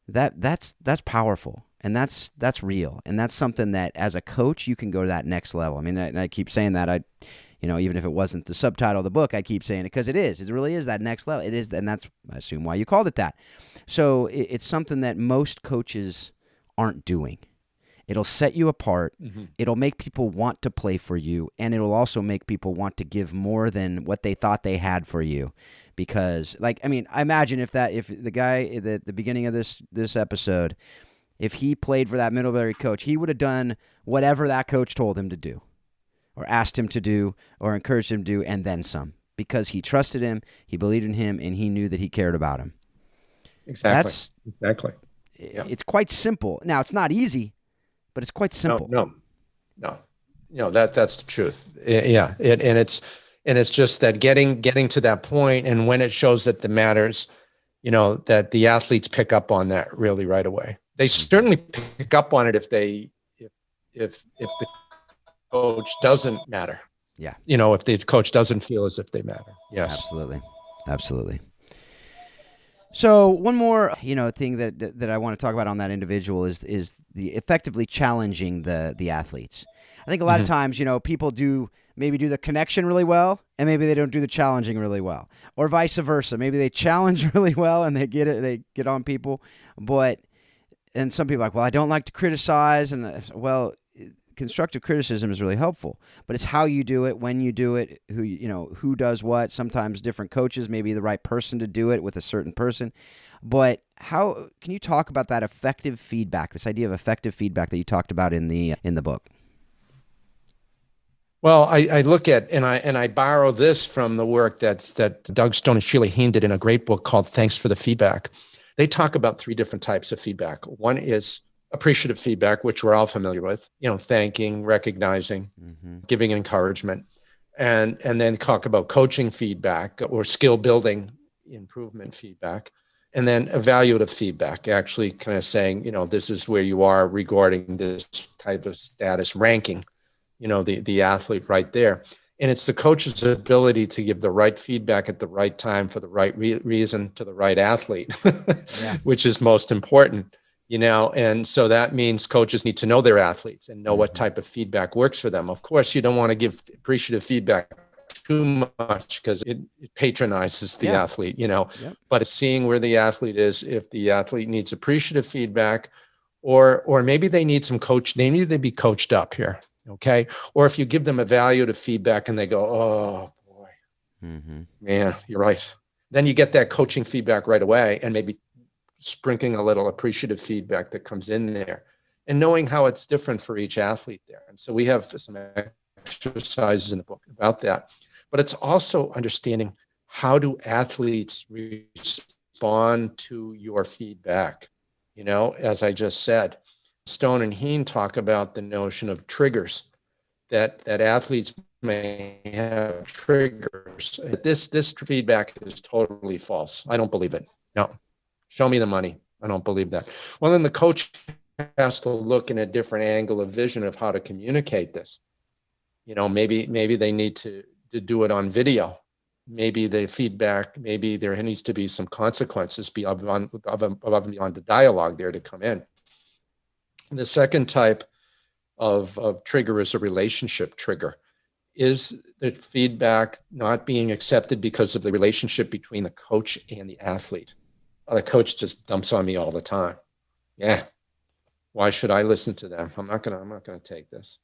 that's powerful. And that's real. And that's something that as a coach, you can go to that next level. I mean, I keep saying that. Even if it wasn't the subtitle of the book, I keep saying it because it is. It really is that next level. It is, and that's, I assume, why you called it that. So it's something that most coaches aren't doing. It'll set you apart. It'll make people want to play for you, and it'll also make people want to give more than what they thought they had for you. Because, I imagine if the guy at the beginning of this episode, if he played for that Middlebury coach, he would have done whatever that coach told him to do, or asked him to do, or encouraged him to do, and then some, because he trusted him, he believed in him, and he knew that he cared about him. Exactly. Yeah. It's quite simple. Now, it's not easy, but it's quite simple. No. That's the truth. Yeah. And it's just that getting to that point, and when it shows that it matters, that the athletes pick up on that really right away. They certainly pick up on it if the coach doesn't matter. Yeah. If the coach doesn't feel as if they matter. Yes. Absolutely. So one more, thing that I want to talk about on that individual is the effectively challenging the athletes. I think a lot of times, people do the connection really well, and maybe they don't do the challenging really well, or vice versa. Maybe they challenge really well and they get on people, and some people are like, well, I don't like to criticize, and constructive criticism is really helpful, but it's how you do it, when you do it, who does what. Sometimes different coaches may be the right person to do it with a certain person. But how can you talk about that effective feedback, this idea of effective feedback that you talked about in the book? Well, I look at, and I borrow this from the work that Doug Stone and Sheila Heen did in a great book called Thanks for the Feedback. They talk about 3 different types of feedback. One is appreciative feedback, which we're all familiar with, thanking, recognizing, giving encouragement, and then talk about coaching feedback or skill building improvement feedback, and then evaluative feedback, actually kind of saying, this is where you are regarding this type of status, ranking, the athlete right there. And it's the coach's ability to give the right feedback at the right time for the right reason to the right athlete, which is most important. And so that means coaches need to know their athletes and know what type of feedback works for them. Of course, you don't want to give appreciative feedback too much because it patronizes the athlete, but it's seeing where the athlete is. If the athlete needs appreciative feedback, or maybe they need they need to be coached up here. Okay. Or if you give them evaluative feedback and they go, oh boy, man, you're right. Then you get that coaching feedback right away, and maybe sprinkling a little appreciative feedback that comes in there, and knowing how it's different for each athlete there. And so we have some exercises in the book about that, but it's also understanding, how do athletes respond to your feedback? As I just said, Stone and Heen talk about the notion of triggers, that athletes may have triggers. This feedback is totally false. I don't believe it. No. Show me the money. I don't believe that. Well, then the coach has to look in a different angle of vision of how to communicate this. Maybe they need to do it on video. Maybe the feedback, maybe there needs to be some consequences above and beyond the dialogue there to come in. The second type of trigger is a relationship trigger. Is the feedback not being accepted because of the relationship between the coach and the athlete? Oh, the coach just dumps on me all the time. Yeah. Why should I listen to them? I'm not gonna take this.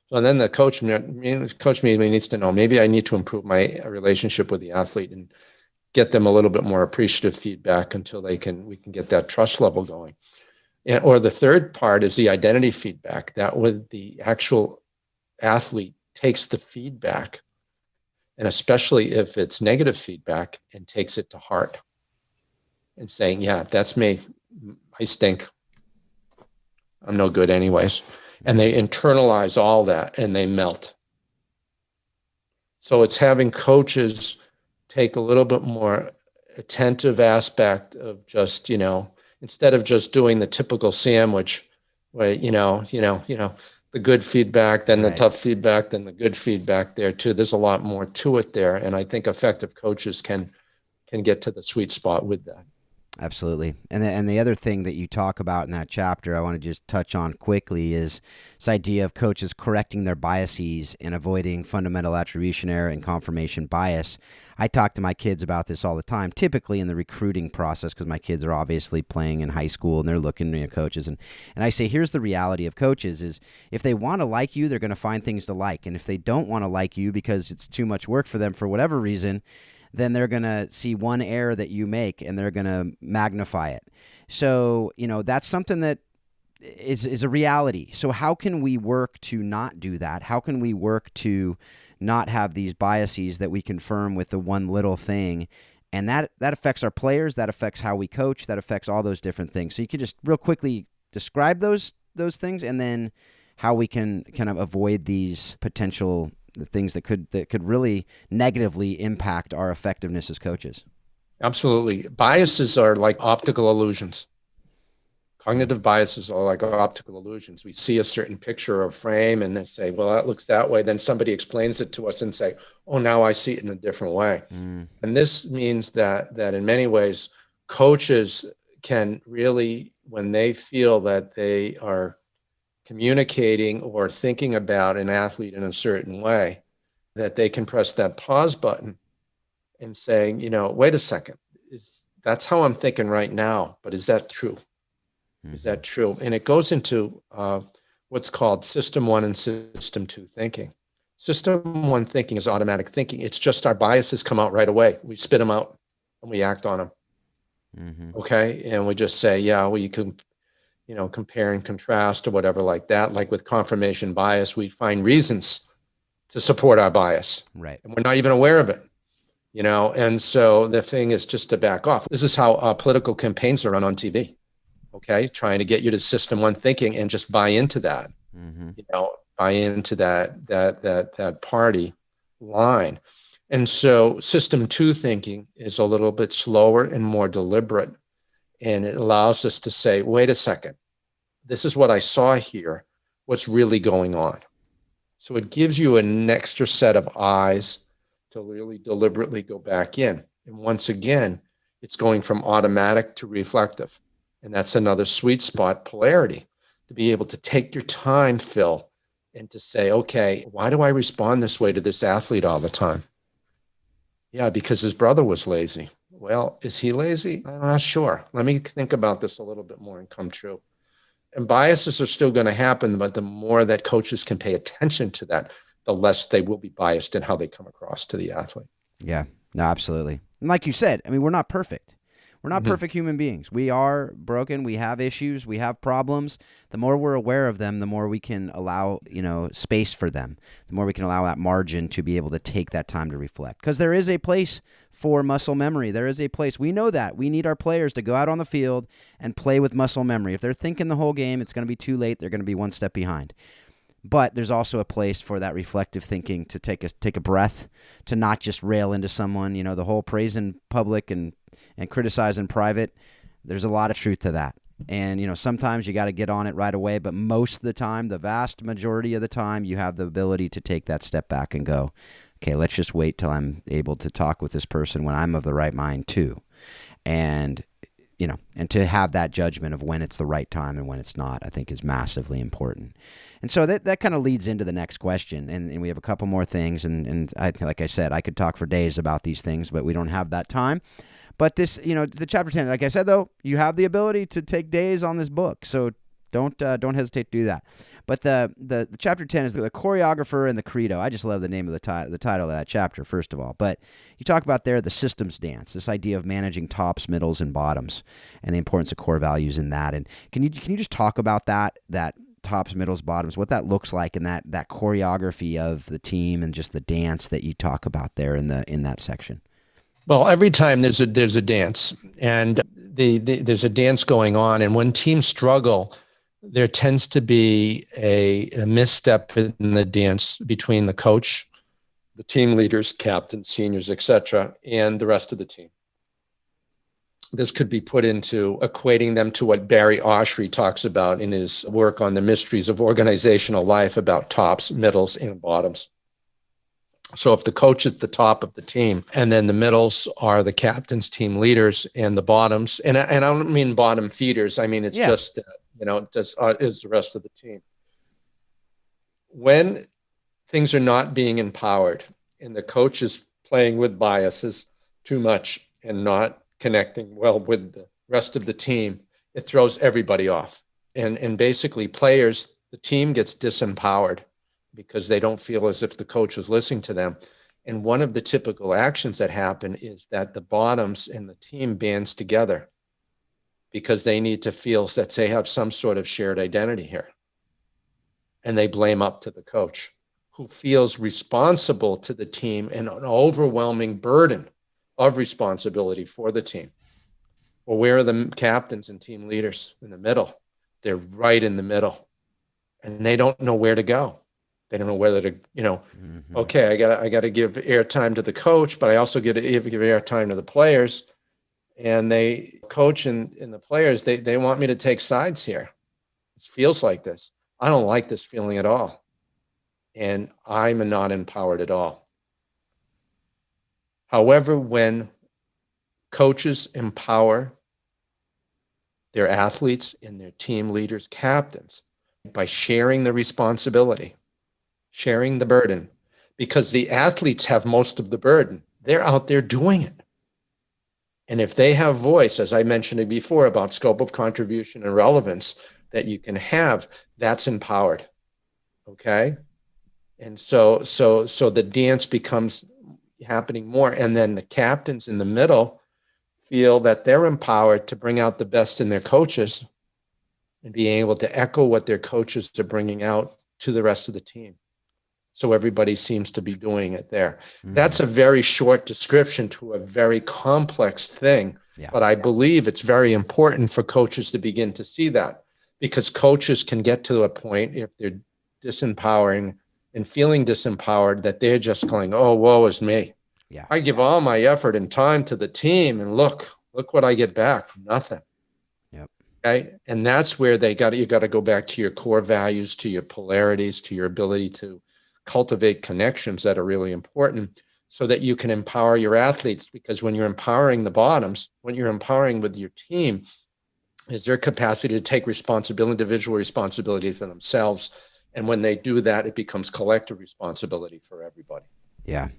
So then the coach maybe needs to know, maybe I need to improve my relationship with the athlete and get them a little bit more appreciative feedback until we can get that trust level going. Or the third part is the identity feedback, that with the actual athlete takes the feedback, and especially if it's negative feedback, and takes it to heart and saying, yeah, that's me. I stink. I'm no good anyways. And they internalize all that and they melt. So it's having coaches take a little bit more attentive aspect of just, instead of just doing the typical sandwich where, the good feedback, then the tough feedback, then the good feedback there too. There's a lot more to it there. And I think effective coaches can get to the sweet spot with that. Absolutely. And the other thing that you talk about in that chapter I want to just touch on quickly is this idea of coaches correcting their biases and avoiding fundamental attribution error and confirmation bias. I talk to my kids about this all the time, typically in the recruiting process, because my kids are obviously playing in high school and they're looking at coaches. And I say, here's the reality of coaches is if they want to like you, they're going to find things to like. And if they don't want to like you because it's too much work for them for whatever reason, then they're going to see one error that you make and they're going to magnify it. So, that's something that is a reality. So how can we work to not do that? How can we work to not have these biases that we confirm with the one little thing? And that affects our players, that affects how we coach, that affects all those different things. So you could just real quickly describe those things and then how we can kind of avoid these potential the things that could really negatively impact our effectiveness as coaches. Absolutely. Biases are like optical illusions. Cognitive biases are like optical illusions. We see a certain picture or frame and then say, well, that looks that way. Then somebody explains it to us and say, oh, now I see it in a different way. And this means that in many ways, coaches can really, when they feel that they are communicating or thinking about an athlete in a certain way, that they can press that pause button and saying, wait a second, that's how I'm thinking right now, but is that true? Is that true? And it goes into what's called system 1 and system 2 thinking. System 1 thinking is automatic thinking. It's just our biases come out right away. We spit them out and we act on them. Okay. And we just say, yeah, well, you can compare and contrast or whatever like that. Like with confirmation bias, we find reasons to support our bias. Right. And we're not even aware of it, And so the thing is just to back off. This is how political campaigns are run on TV. Okay. Trying to get you to system 1 thinking and just buy into that, buy into that party line. And so system 2 thinking is a little bit slower and more deliberate. And it allows us to say, wait a second, this is what I saw here. What's really going on? So it gives you an extra set of eyes to really deliberately go back in. And once again, it's going from automatic to reflective. And that's another sweet spot, polarity, to be able to take your time, Phil, and to say, okay, why do I respond this way to this athlete all the time? Yeah, because his brother was lazy. Well, is he lazy? I'm not sure. Let me think about this a little bit more and come true. And biases are still going to happen, but the more that coaches can pay attention to that, the less they will be biased in how they come across to the athlete. Yeah, no, absolutely. And like you said, we're not perfect. We're not perfect human beings. We are broken. We have issues. We have problems. The more we're aware of them, the more we can allow, space for them. The more we can allow that margin to be able to take that time to reflect. Because there is a place for muscle memory. There is a place. We know that. We need our players to go out on the field and play with muscle memory. If they're thinking the whole game, it's going to be too late. They're going to be one step behind. But there's also a place for that reflective thinking to take a breath, to not just rail into someone. The whole praise in public and criticize in private. There's a lot of truth to that. And, sometimes you got to get on it right away. But most of the time, the vast majority of the time, you have the ability to take that step back and go, okay, let's just wait till I'm able to talk with this person when I'm of the right mind too. And, and to have that judgment of when it's the right time and when it's not, I think is massively important. And so that kind of leads into the next question. And we have a couple more things. And like I said, I could talk for days about these things, but we don't have that time. But this, the chapter 10, like I said, though, you have the ability to take days on this book. So don't hesitate to do that. But the chapter 10 is the choreographer and the credo. I just love the name of the title of that chapter, first of all. But you talk about there the systems dance, this idea of managing tops, middles, and bottoms, and the importance of core values in that. And can you just talk about that tops, middles, bottoms, what that looks like, and that choreography of the team and just the dance that you talk about there in that section? Well, every time there's a dance, and there's a dance going on, and when teams struggle, there tends to be a misstep in the dance between the coach, the team leaders, captains, seniors, etc., and the rest of the team. This could be put into equating them to what Barry Oshry talks about in his work on the mysteries of organizational life about tops, middles, and bottoms. So if the coach is the top of the team, and then the middles are the captains, team leaders, and the bottoms, and I don't mean bottom feeders. I mean, it's just, is the rest of the team. When things are not being empowered and the coach is playing with biases too much and not connecting well with the rest of the team, it throws everybody off. And basically players, the team gets disempowered because they don't feel as if the coach is listening to them. And one of the typical actions that happen is that the bottoms and the team bands together because they need to feel that they have some sort of shared identity here. And they blame up to the coach, who feels responsible to the team and an overwhelming burden of responsibility for the team. Well, where are the captains and team leaders? In the middle. They're right in the middle. And they don't know where to go. They don't know whether to, okay, I got to give airtime to the coach, but I also get to give airtime to the players. And they coach and the players, they want me to take sides here. It feels like this. I don't like this feeling at all. And I'm not empowered at all. However, when coaches empower their athletes and their team leaders, captains, by sharing the responsibility, sharing the burden, because the athletes have most of the burden. They're out there doing it. And if they have voice, as I mentioned before about scope of contribution and relevance that you can have, that's empowered. Okay? And so the dance becomes happening more. And then the captains in the middle feel that they're empowered to bring out the best in their coaches and being able to echo what their coaches are bringing out to the rest of the team. So everybody seems to be doing it there. Mm-hmm. That's a very short description to a very complex thing. Yeah. But I believe it's very important for coaches to begin to see that, because coaches can get to a point, if they're disempowering and feeling disempowered, that they're just going, oh, woe is me. Yeah. I give all my effort and time to the team, and look what I get back. Nothing. Yep. Okay. And that's where you got to go back to your core values, to your polarities, to your ability to cultivate connections that are really important, so that you can empower your athletes. Because when you're empowering the bottoms, when you're empowering with your team, is their capacity to take responsibility, individual responsibility for themselves. And when they do that, it becomes collective responsibility for everybody. Yeah.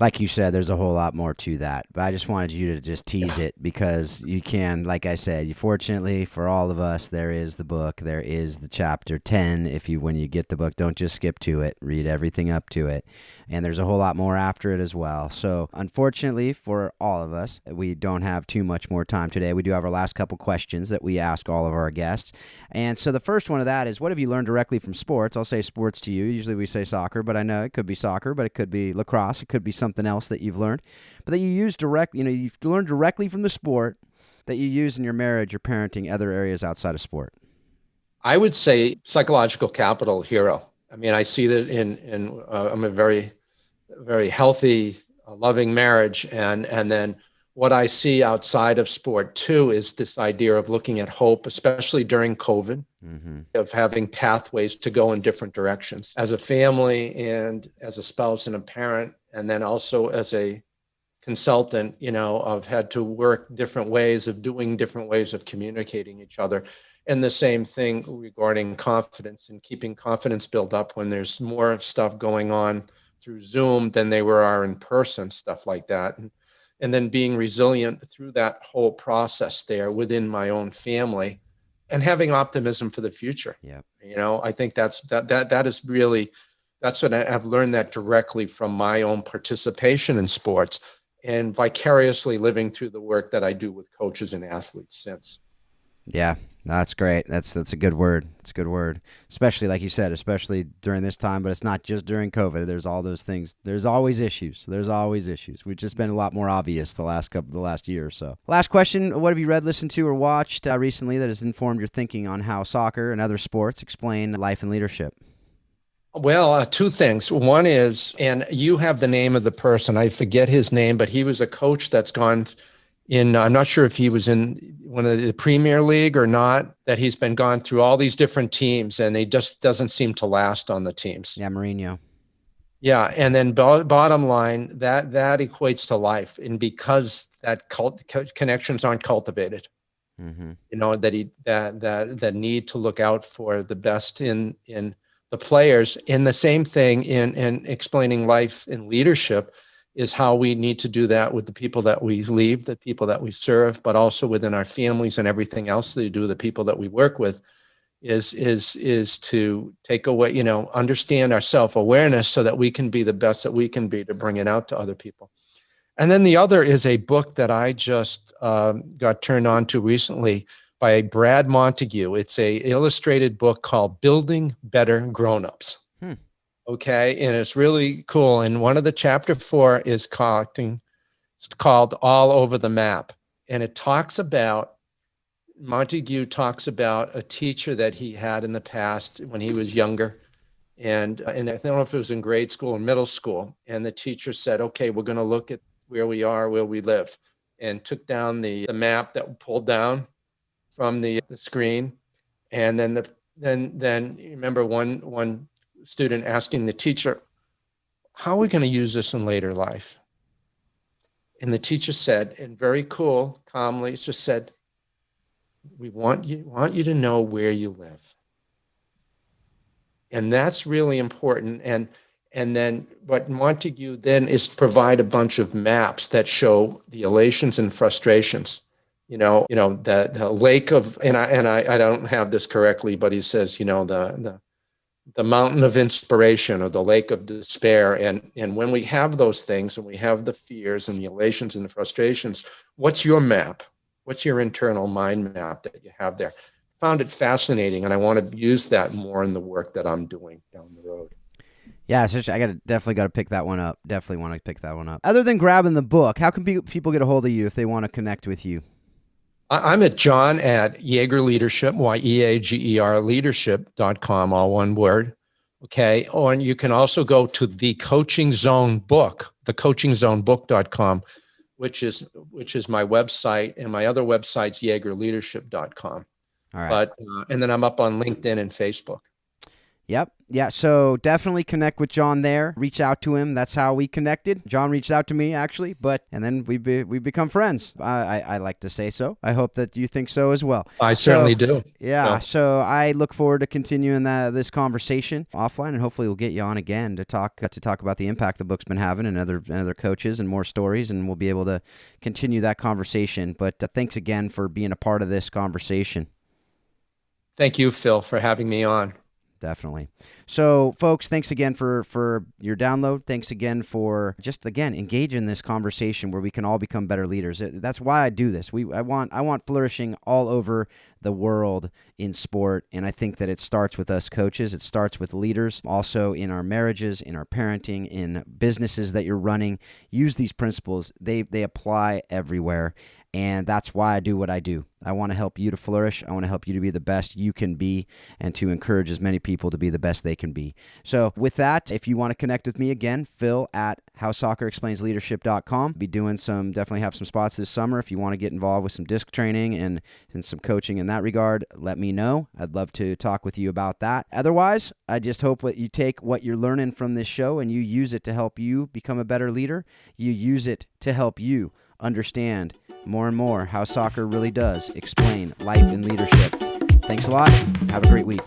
Like you said, there's a whole lot more to that, but I just wanted you to just tease it, because you can, like I said, fortunately for all of us, there is the book, there is the chapter 10. When you get the book, don't just skip to it, read everything up to it. And there's a whole lot more after it as well. So unfortunately for all of us, we don't have too much more time today. We do have our last couple questions that we ask all of our guests. And so the first one of that is, what have you learned directly from sports? I'll say sports to you. Usually we say soccer, but I know it could be soccer, but it could be lacrosse. It could be something else that you've learned, but that you use you've learned directly from the sport that you use in your marriage, your parenting, other areas outside of sport. I would say psychological capital hero. I mean, I see that in I'm a very, very healthy, loving marriage. And then what I see outside of sport too is this idea of looking at hope, especially during COVID, of having pathways to go in different directions as a family and as a spouse and a parent, and then also as a consultant, I've had to work different ways of doing different ways of communicating each other. And the same thing regarding confidence and keeping confidence built up when there's more stuff going on through Zoom than they are in person, stuff like that. And then being resilient through that whole process there within my own family and having optimism for the future. Yeah. I think that is really, that's what I've learned that directly from my own participation in sports and vicariously living through the work that I do with coaches and athletes since. Yeah, that's great. That's a good word. It's a good word, especially like you said, especially during this time. But it's not just during COVID. There's all those things. There's always issues. We've just been a lot more obvious the last year or so. Last question: what have you read, listened to, or watched recently that has informed your thinking on how soccer and other sports explain life and leadership? Well, two things. One is, and you have the name of the person. I forget his name, but he was a coach that's gone in, I'm not sure if he was in one of the Premier League or not, that he's been gone through all these different teams and he just doesn't seem to last on the teams. Yeah, Mourinho. Yeah. And then bottom line, that equates to life. And because that connections aren't cultivated, that need to look out for the best in the players. And the same thing in explaining life and leadership is how we need to do that with the people that we leave, the people that we serve, but also within our families and everything else that we do, the people that we work with, is to take away, understand our self-awareness so that we can be the best that we can be to bring it out to other people. And then the other is a book that I just got turned on to recently by Brad Montague. It's a illustrated book called Building Better Grownups. Okay. And it's really cool. And one of the chapter 4 is called All Over the Map. And it talks about, Montague talks about a teacher that he had in the past when he was younger. And I don't know if it was in grade school or middle school. And the teacher said, okay, we're going to look at where we are, where we live, and took down the map that we pulled down from the screen. And then you remember one student asking the teacher, how are we going to use this in later life? And the teacher said, and very cool, calmly, just said, we want you to know where you live. And that's really important. And then what Montague then is provide a bunch of maps that show the elations and frustrations. The lake of, and I don't have this correctly, but he says, the mountain of inspiration or the lake of despair. And when we have those things and we have the fears and the elations and the frustrations, what's your map? What's your internal mind map that you have there? Found it fascinating, and I want to use that more in the work that I'm doing down the road. Yeah, so I definitely got to pick that one up. Definitely want to pick that one up. Other than grabbing the book, how can people get a hold of you if they want to connect with you? I'm at John at Yeager Leadership, Yeager leadership.com, all one word. Okay. Or you can also go to the Coaching Zone book, thecoachingzonebook.com, which is my website, and my other website's yeagerleadership.com. All right. But and then I'm up on LinkedIn and Facebook. Yep. Yeah. So definitely connect with John there. Reach out to him. That's how we connected. John reached out to me actually, and then we become friends. I like to say so. I hope that you think so as well. I certainly do. Yeah. So I look forward to continuing this conversation offline, and hopefully we'll get you on again to talk about the impact the book's been having and other coaches and more stories, and we'll be able to continue that conversation. But thanks again for being a part of this conversation. Thank you, Phil, for having me on. Definitely. So, folks, thanks again for your download. Thanks again for engage in this conversation where we can all become better leaders. That's why I do this. I want flourishing all over the world in sport, and I think that it starts with us coaches. It starts with leaders, also in our marriages, in our parenting, in businesses that you're running. Use these principles. They apply everywhere. And that's why I do what I do. I want to help you to flourish. I want to help you to be the best you can be and to encourage as many people to be the best they can be. So with that, if you want to connect with me again, Phil at howsoccerexplainsleadership.com. Be doing definitely have some spots this summer. If you want to get involved with some disc training and some coaching in that regard, let me know. I'd love to talk with you about that. Otherwise, I just hope that you take what you're learning from this show and you use it to help you become a better leader. You use it to help you understand more and more how soccer really does explain life and leadership. Thanks a lot. Have a great week.